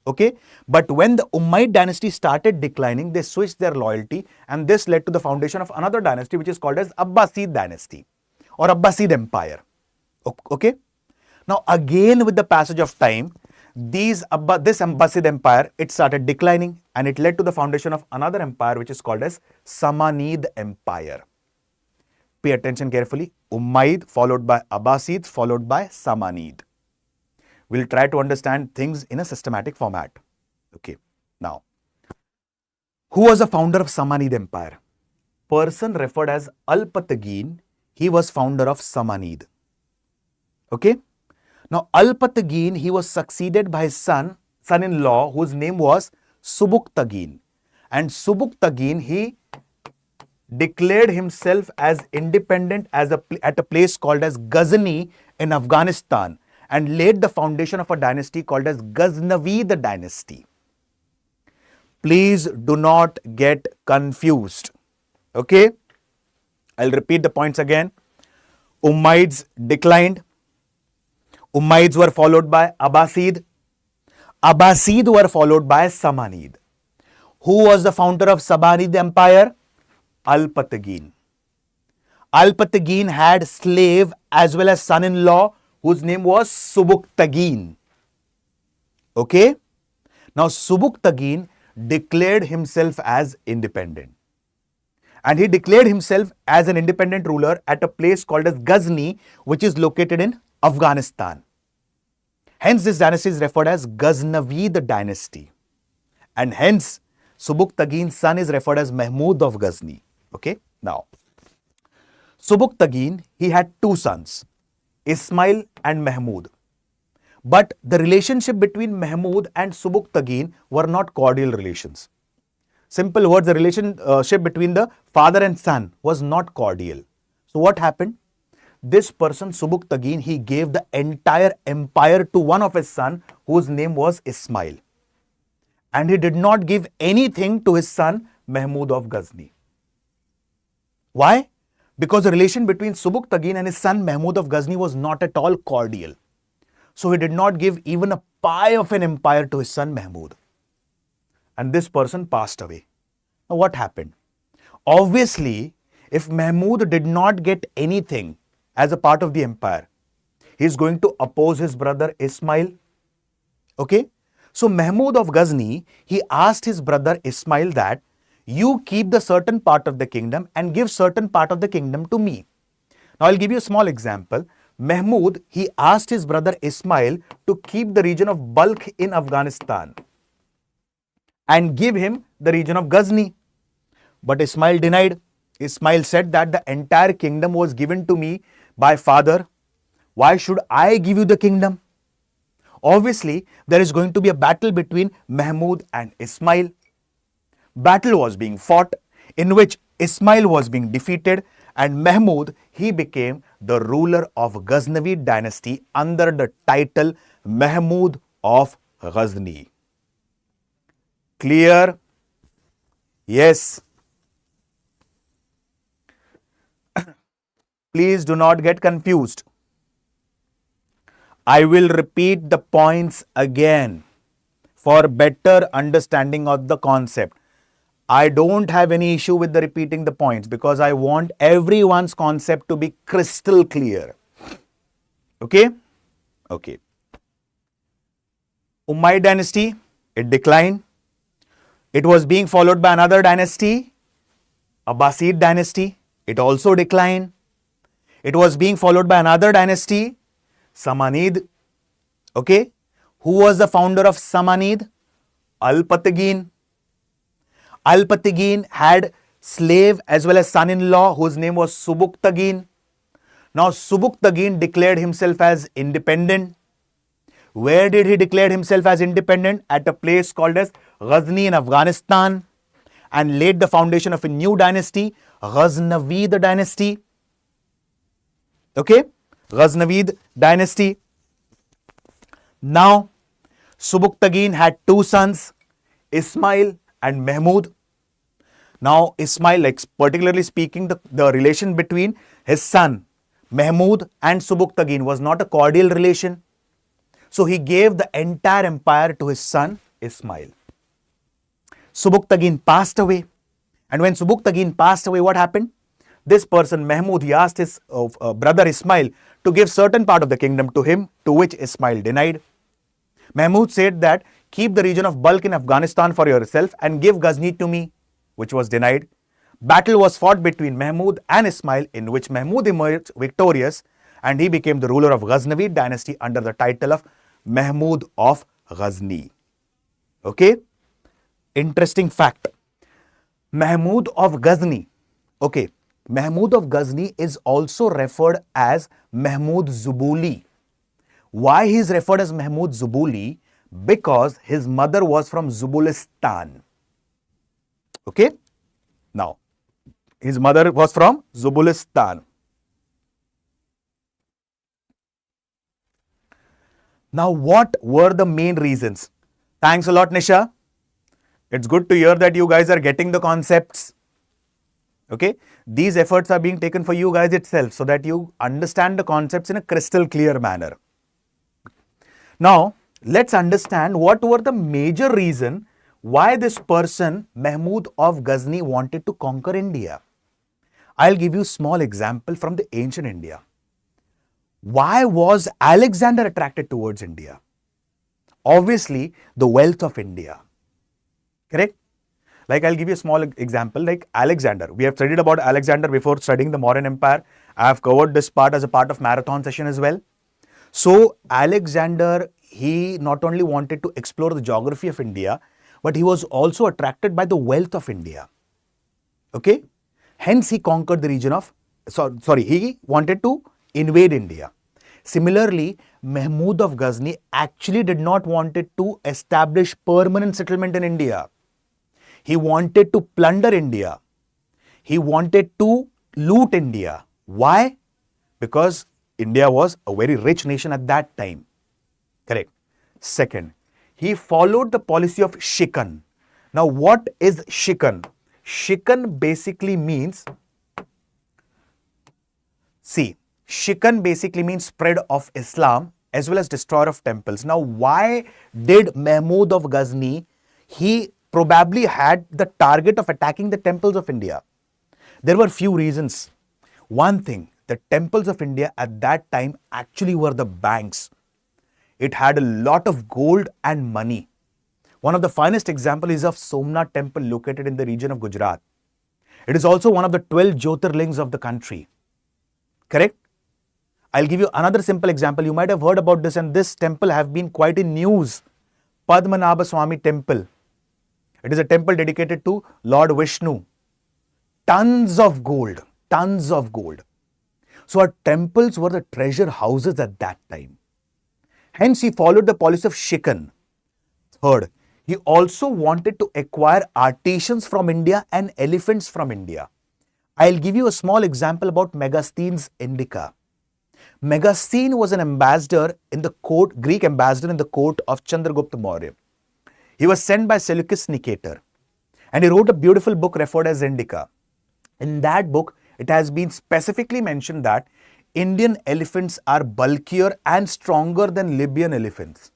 Okay, but when the Umayyad dynasty started declining, they switched their loyalty, and this led to the foundation of another dynasty which is called as Abbasid dynasty or Abbasid empire. Okay, now again with the passage of time, this Abbasid empire, it started declining, and it led to the foundation of another empire which is called as Samanid empire. Pay attention carefully. Umayyad followed by Abbasids followed by Samanid. We'll try to understand things in a systematic format. Okay. Now, who was the founder of Samanid empire? Person referred as Alpatagin, he was founder of Samanid. Okay. Now, Alpatagin, he was succeeded by his son-in-law, whose name was Subuktagin. And Subuktagin, he declared himself as independent at a place called as Ghazni in Afghanistan, and laid the foundation of a dynasty called as Ghaznavid dynasty. Please do not get confused. Okay? I'll repeat the points again. Umayyads declined. Umayyads were followed by Abbasid. Abbasid were followed by Samanid. Who was the founder of Samanid Empire? Alpatagin. Alpatagin had slave as well as son-in-law whose name was Subuktagin. Okay? Now Subuktagin declared himself as independent. And he declared himself as an independent ruler at a place called as Ghazni, which is located in Afghanistan. Hence this dynasty is referred as Ghaznavid dynasty. And hence Subuktagin's son is referred as Mahmud of Gazni. Okay? Now, Subuktagin, he had two sons, Ismail and Mahmud. But the relationship between Mahmud and Subuktagin were not cordial relations. Simple words, the relationship between the father and son was not cordial. So what happened? This person, Subuktagin, he gave the entire empire to one of his sons whose name was Ismail. And he did not give anything to his son, Mahmud of Gazni. Why? Because the relation between Subuktagin and his son, Mahmud of Gazni was not at all cordial. So he did not give even a pie of an empire to his son, Mahmud. And this person passed away. Now what happened? Obviously, if Mahmud did not get anything as a part of the empire, he is going to oppose his brother Ismail. Okay? So Mahmud of Gazni, he asked his brother Ismail that you keep the certain part of the kingdom and give certain part of the kingdom to me. Now I'll give you a small example. Mahmud, he asked his brother Ismail to keep the region of Balkh in Afghanistan and give him the region of Ghazni. But Ismail denied. Ismail said that the entire kingdom was given to me by father. Why should I give you the kingdom? Obviously, there is going to be a battle between Mahmud and Ismail. Battle was being fought in which Ismail was being defeated and Mahmud, he became the ruler of Ghaznavid dynasty under the title Mahmud of Ghazni. Clear? Yes. Please do not get confused. I will repeat the points again for better understanding of the concept. I don't have any issue with the repeating the points because I want everyone's concept to be crystal clear. Okay? Okay. Umayyad dynasty, it declined. It was being followed by another dynasty, Abbasid dynasty. It also declined. It was being followed by another dynasty, Samanid. Okay? Who was the founder of Samanid? Alpatagin. Alpatagin had slave as well as son-in-law whose name was Subuktagin. Now Subuktagin declared himself as independent. Where did he declare himself as independent? At a place called as Ghazni in Afghanistan, and laid the foundation of a new dynasty, Ghaznavid dynasty. Okay? Ghaznavid dynasty. Now, Subuktagin had two sons, Ismail and Mahmud. Now, Ismail, like particularly speaking, the relation between his son, Mahmud and Subuktagin was not a cordial relation. So, he gave the entire empire to his son, Ismail. Subuktagin passed away. And when Subuktagin passed away, what happened? This person, Mahmud, he asked his brother Ismail to give certain part of the kingdom to him, to which Ismail denied. Mahmud said that, keep the region of Balkh in Afghanistan for yourself and give Ghazni to me, which was denied. Battle was fought between Mahmud and Ismail, in which Mahmud emerged victorious and he became the ruler of Ghaznavid dynasty under the title of Mahmud of Ghazni. Okay? Interesting fact. Mahmud of Ghazni. Okay. Mahmud of Ghazni is also referred as Mahmud Zubuli. Why he is referred as Mahmud Zubuli? Because his mother was from Zubulistan. Okay? Now, his mother was from Zubulistan. Now, what were the main reasons? Thanks a lot, Nisha. It's good to hear that you guys are getting the concepts. Okay? These efforts are being taken for you guys itself so that you understand the concepts in a crystal clear manner. Now, let's understand what were the major reason why this person, Mahmud of Gazni, wanted to conquer India. I'll give you a small example from the ancient India. Why was Alexander attracted towards India? Obviously, the wealth of India. Correct? Like I'll give you a small example like Alexander. We have studied about Alexander before studying the Mauryan Empire. I have covered this part as a part of marathon session as well. So Alexander, he not only wanted to explore the geography of India, but he was also attracted by the wealth of India. Okay? Hence he conquered the region of, he wanted to invade India. Similarly, Mahmud of Ghazni actually did not wanted to establish permanent settlement in India. He wanted to plunder India. He wanted to loot India. Why? Because India was a very rich nation at that time. Correct. Second, he followed the policy of Shikan. Now, what is Shikan? Shikan basically means, Shikan basically means spread of Islam as well as destroyer of temples. Now, why did Mahmud of Ghazni, he probably had the target of attacking the temples of India? There were few reasons. One thing, the temples of India at that time actually were the banks. It had a lot of gold and money. One of the finest examples is of Somnath temple located in the region of Gujarat. It is also one of the 12 Jyotirlings of the country. Correct? I'll give you another simple example. You might have heard about this, and this temple have been quite in news. Padmanabha Swami temple. It is a temple dedicated to Lord Vishnu. Tons of gold. Tons of gold. So our temples were the treasure houses at that time. Hence he followed the policy of Shikan. Third, he also wanted to acquire artisans from India and elephants from India. I'll give you a small example about Megasthenes Indica. Megasthene was an ambassador in the court, Greek ambassador in the court of Chandragupta Maurya. He was sent by Seleucus Nicator, and he wrote a beautiful book referred as Indica. In that book, it has been specifically mentioned that Indian elephants are bulkier and stronger than Libyan elephants.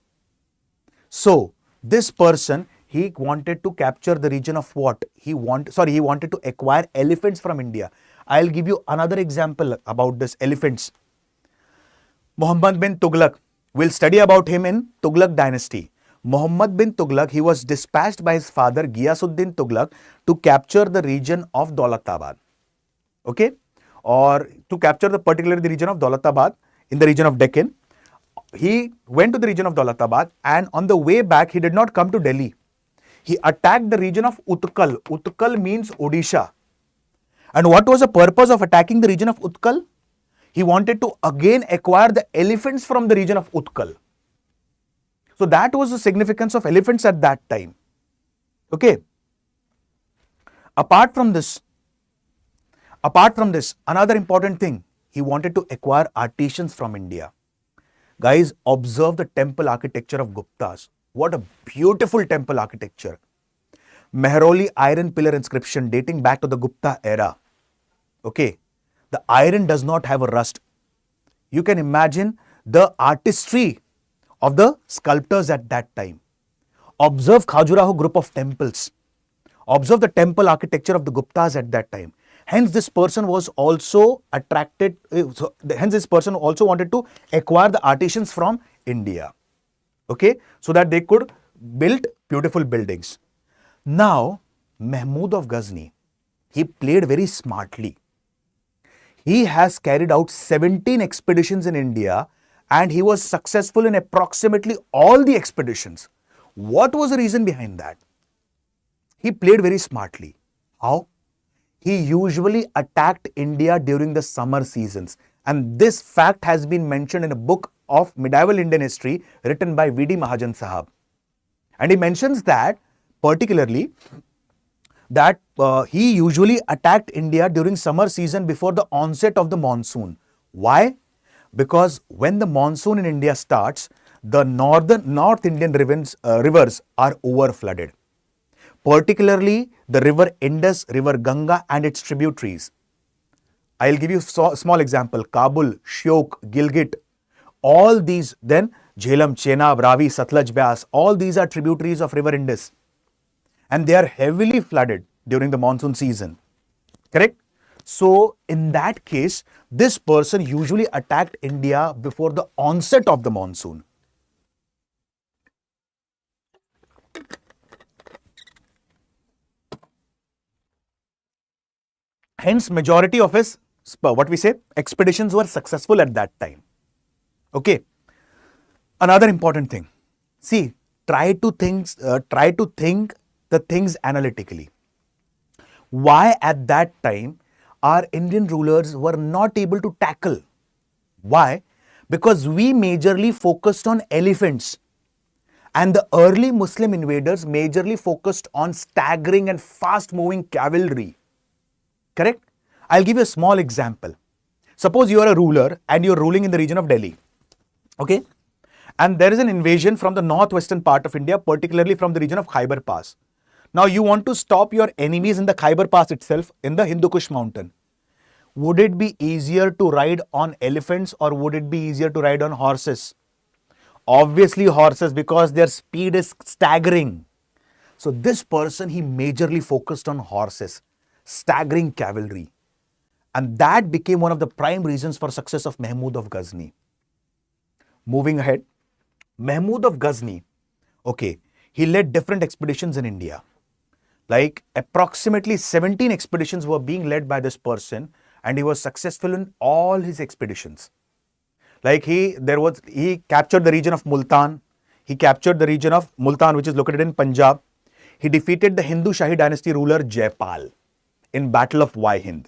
So, this person, he wanted to capture the region of what? He wanted to acquire elephants from India. I'll give you another example about this elephants. Muhammad bin Tughlaq. We'll study about him in Tughlaq dynasty. Muhammad bin Tughlaq, he was dispatched by his father Ghiyasuddin Tughlaq to capture the region of Daulatabad. Okay? Or to capture particularly the region of Daulatabad in the region of Deccan. He went to the region of Daulatabad, and on the way back, he did not come to Delhi. He attacked the region of Utkal. Utkal means Odisha. And what was the purpose of attacking the region of Utkal? He wanted to again acquire the elephants from the region of Utkal. So that was the significance of elephants at that time. Okay. Apart from this, another important thing, he wanted to acquire artisans from India. Guys, observe the temple architecture of Guptas. What a beautiful temple architecture. Mehrauli iron pillar inscription dating back to the Gupta era. Okay. The iron does not have a rust. You can imagine the artistry of the sculptors at that time. Observe Khajuraho group of temples. Observe the temple architecture of the Guptas at that time. Hence, this person was also attracted, hence this person also wanted to acquire the artisans from India. Okay, so that they could build beautiful buildings. Now, Mahmud of Ghazni, he played very smartly. He has carried out 17 expeditions in India, and he was successful in approximately all the expeditions. What was the reason behind that? He played very smartly. How? He usually attacked India during the summer seasons, and this fact has been mentioned in a book of medieval Indian history written by V.D. Mahajan Sahab. And he mentions that particularly that he usually attacked India during summer season before the onset of the monsoon. Why? Because when the monsoon in India starts, the North Indian rivers are over flooded. Particularly the river Indus, river Ganga and its tributaries. I'll give you a small example. Kabul, Shyok, Gilgit, all these, then Jhelum, Chenab, Ravi, Satluj, Byas, all these are tributaries of river Indus. And they are heavily flooded during the monsoon season. Correct? So, in that case, this person usually attacked India before the onset of the monsoon. Hence, majority of his, expeditions were successful at that time. Okay. Another important thing. See, try to think the things analytically. Why at that time our Indian rulers were not able to tackle? Why? Because we majorly focused on elephants. And the early Muslim invaders majorly focused on staggering and fast-moving cavalry. Correct? I'll give you a small example. Suppose you are a ruler and you're ruling in the region of Delhi. Okay? And there is an invasion from the northwestern part of India, particularly from the region of Khyber Pass. Now you want to stop your enemies in the Khyber Pass itself, in the Hindu Kush mountain. Would it be easier to ride on elephants or would it be easier to ride on horses? Obviously horses, because their speed is staggering. So this person, he majorly focused on horses, staggering cavalry. And that became one of the prime reasons for success of Mahmud of Gazni. Moving ahead, Mahmud of Gazni, okay, he led different expeditions in India. Like approximately 17 expeditions were being led by this person and he was successful in all his expeditions. Like he captured the region of Multan. He captured the region of Multan, which is located in Punjab. He defeated the Hindu Shahi dynasty ruler Jaipal in Battle of Waihind.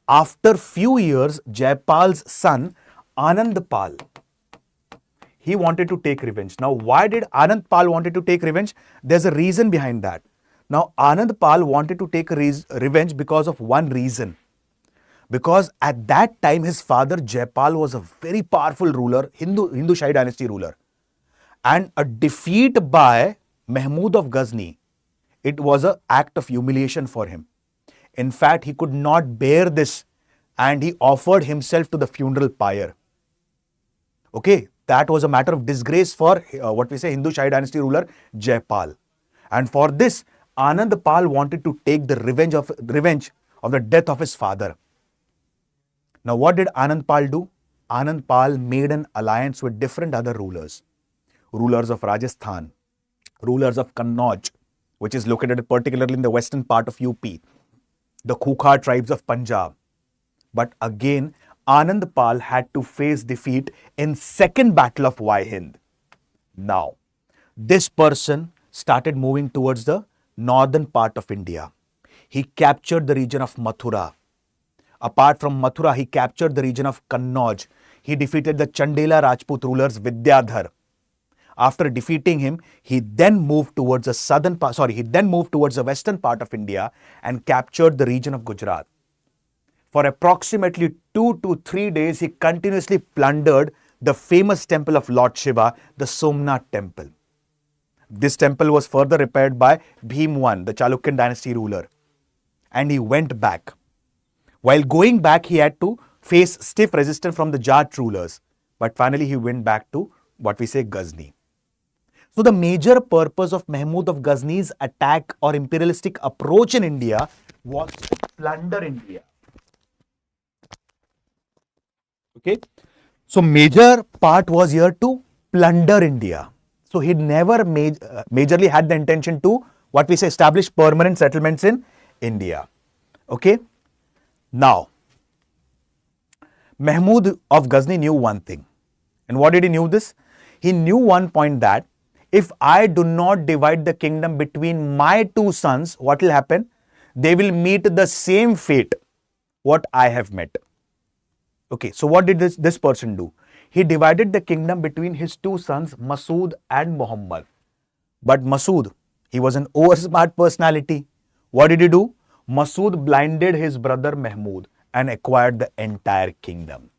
After few years, Jaipal's son Anand Pal, he wanted to take revenge. Now, why did Anand Pal wanted to take revenge? There's a reason behind that. Now, Anand Pal wanted to take revenge because of one reason. Because at that time, his father Jaipal was a very powerful ruler, Hindu Shahi dynasty ruler. And a defeat by Mahmud of Gazni, it was an act of humiliation for him. In fact, he could not bear this and he offered himself to the funeral pyre. Okay, that was a matter of disgrace for Hindu Shahi dynasty ruler Jaipal. And for this, Anand Pal wanted to take the revenge of the death of his father. Now, what did Anand Pal do? Anand Pal made an alliance with different other rulers. Rulers of Rajasthan, rulers of Kannauj, which is located particularly in the western part of UP, the Khukhar tribes of Punjab. But again, Anand Pal had to face defeat in second battle of Waihind. Now, this person started moving towards the northern part of India. He captured the region of Mathura. Apart from Mathura, he captured the region of Kannauj. He defeated the Chandela Rajput rulers Vidyadhar. After defeating him, he then moved towards the western part of India and captured the region of Gujarat. For approximately 2 to 3 days, he continuously plundered the famous temple of Lord Shiva, the Somnath temple. This temple was further repaired by Bhim I, the Chalukyan dynasty ruler. And he went back. While going back, he had to face stiff resistance from the Jat rulers. But finally, he went back to Ghazni. So the major purpose of Mahmud of Ghazni's attack or imperialistic approach in India was to plunder India. Okay. So major part was here to plunder India. So he never majorly had the intention to establish permanent settlements in India. Okay. Now, Mahmud of Ghazni knew one thing. And what did he knew this? He knew one point that if I do not divide the kingdom between my two sons, what will happen? They will meet the same fate what I have met. Okay, so what did this person do? He divided the kingdom between his two sons, Masood and Muhammad. But Masood, he was an oversmart personality. What did he do? Masood blinded his brother Mahmud and acquired the entire kingdom.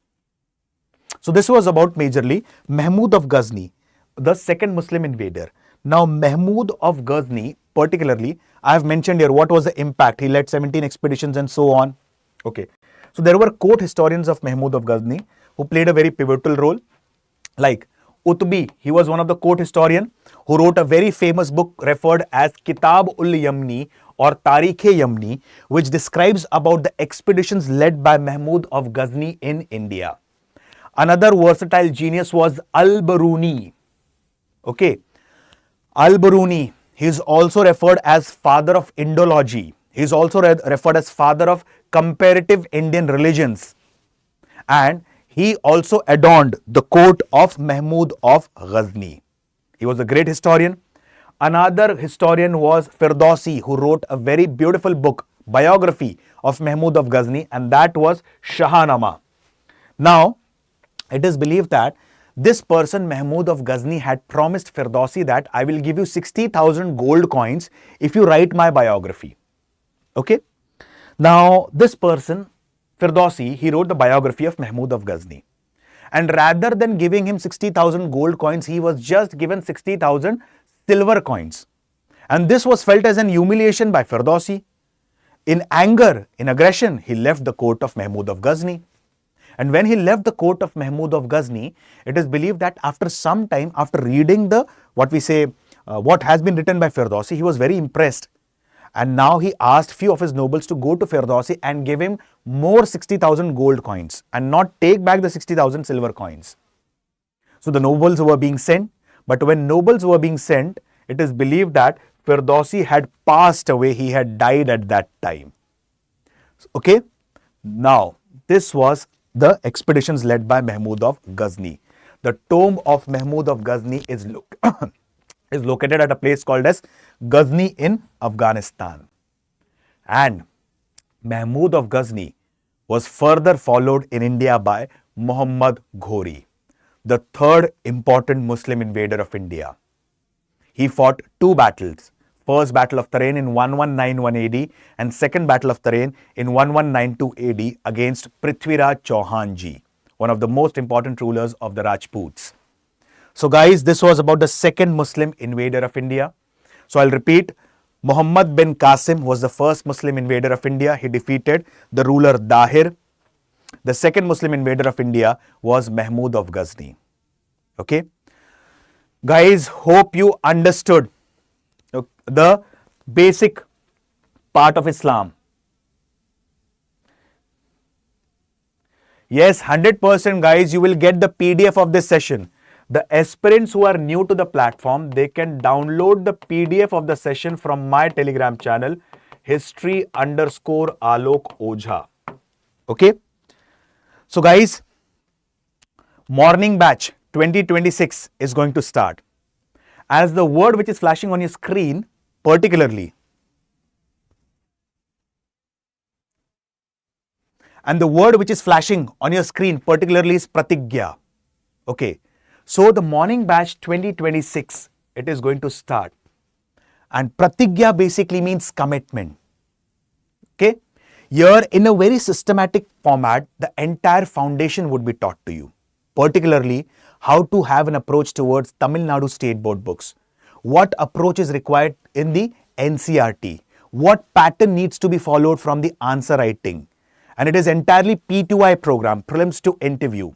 So this was about majorly Mahmud of Ghazni, the second Muslim invader. Now Mahmud of Ghazni, particularly, I have mentioned here what was the impact. He led 17 expeditions and so on. Okay. So there were court historians of Mahmud of Ghazni who played a very pivotal role. Like Utbi, he was one of the court historian who wrote a very famous book referred as Kitab-ul-Yamni or Tarikh-e-Yamni, which describes about the expeditions led by Mahmud of Gazni in India. Another versatile genius was Al-Biruni. Okay, Al-Biruni, he is also referred as father of Indology. He is also referred as father of comparative Indian religions. And he also adorned the court of Mahmud of Ghazni. He was a great historian. Another historian was Firdausi, who wrote a very beautiful book, biography of Mahmud of Ghazni, and that was Shahnama. Now, it is believed that this person, Mahmud of Ghazni, had promised Firdausi that I will give you 60,000 gold coins if you write my biography. Okay. Now, this person, Firdausi, he wrote the biography of Mahmud of Ghazni. And rather than giving him 60,000 gold coins, he was just given 60,000 silver coins. And this was felt as an humiliation by Firdausi. In anger, in aggression, he left the court of Mahmud of Ghazni. And when he left the court of Mahmud of Ghazni, it is believed that after some time, after reading what has been written by Firdausi, he was very impressed. And now he asked few of his nobles to go to Firdausi and give him more 60,000 gold coins and not take back the 60,000 silver coins. So the nobles were being sent, but when nobles were being sent, it is believed that Firdausi had passed away, he had died at that time. Okay, now this was the expeditions led by Mahmud of Ghazni. The tomb of Mahmud of Ghazni is located at a place called as Ghazni in Afghanistan. And Mahmud of Ghazni was further followed in India by Muhammad Ghori, the third important Muslim invader of India. He fought two battles. First Battle of Tarain in 1191 AD and Second Battle of Tarain in 1192 AD against Prithviraj Chauhan ji, one of the most important rulers of the Rajputs. So guys, this was about the second Muslim invader of India. So I'll repeat, Muhammad bin Qasim was the first Muslim invader of India. He defeated the ruler Dahir. The second Muslim invader of India was Mahmud of Ghazni. Okay. Guys, hope you understood the basic part of Islam. Yes, 100% guys, you will get the PDF of this session. The aspirants who are new to the platform, they can download the PDF of the session from my Telegram channel, history_Alok Ojha. Okay. So guys, morning batch 2026 is going to start. As the word which is flashing on your screen, particularly, and the word which is flashing on your screen particularly is Pratigya. Okay. So the morning batch 2026, it is going to start. And Pratigya basically means commitment. Okay. Here in a very systematic format, the entire foundation would be taught to you. Particularly, how to have an approach towards Tamil Nadu State Board books. What approach is required in the NCRT. What pattern needs to be followed from the answer writing. And it is entirely P2I program, prelims to interview.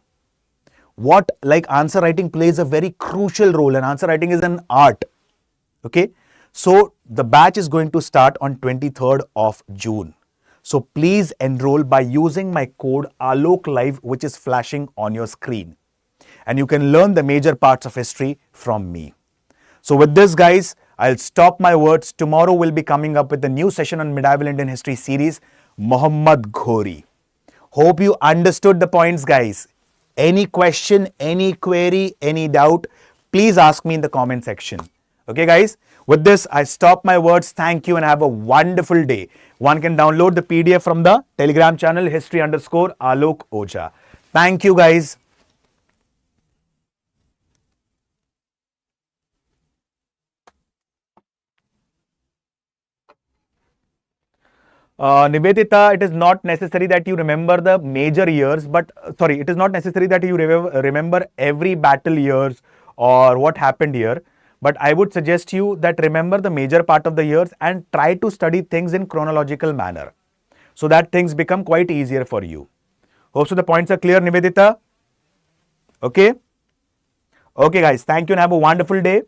What answer writing plays a very crucial role, and answer writing is an art. Okay. So the batch is going to start on 23rd of June. So please enroll by using my code Alok Live, which is flashing on your screen. And you can learn the major parts of history from me. So with this guys, I'll stop my words. Tomorrow we'll be coming up with a new session on Medieval Indian History series, Muhammad Ghori. Hope you understood the points guys. Any question, any query, any doubt, please ask me in the comment section. Okay guys, with this I stop my words. Thank you and have a wonderful day. One can download the PDF from the Telegram channel history_Alok Ojha. Thank you guys. Nivedita, it is not necessary that you remember the major years, but it is not necessary that you remember every battle years or what happened here. But I would suggest you that remember the major part of the years and try to study things in chronological manner, so that things become quite easier for you. Hope so the points are clear, Nivedita. Okay. Okay, guys, thank you and have a wonderful day.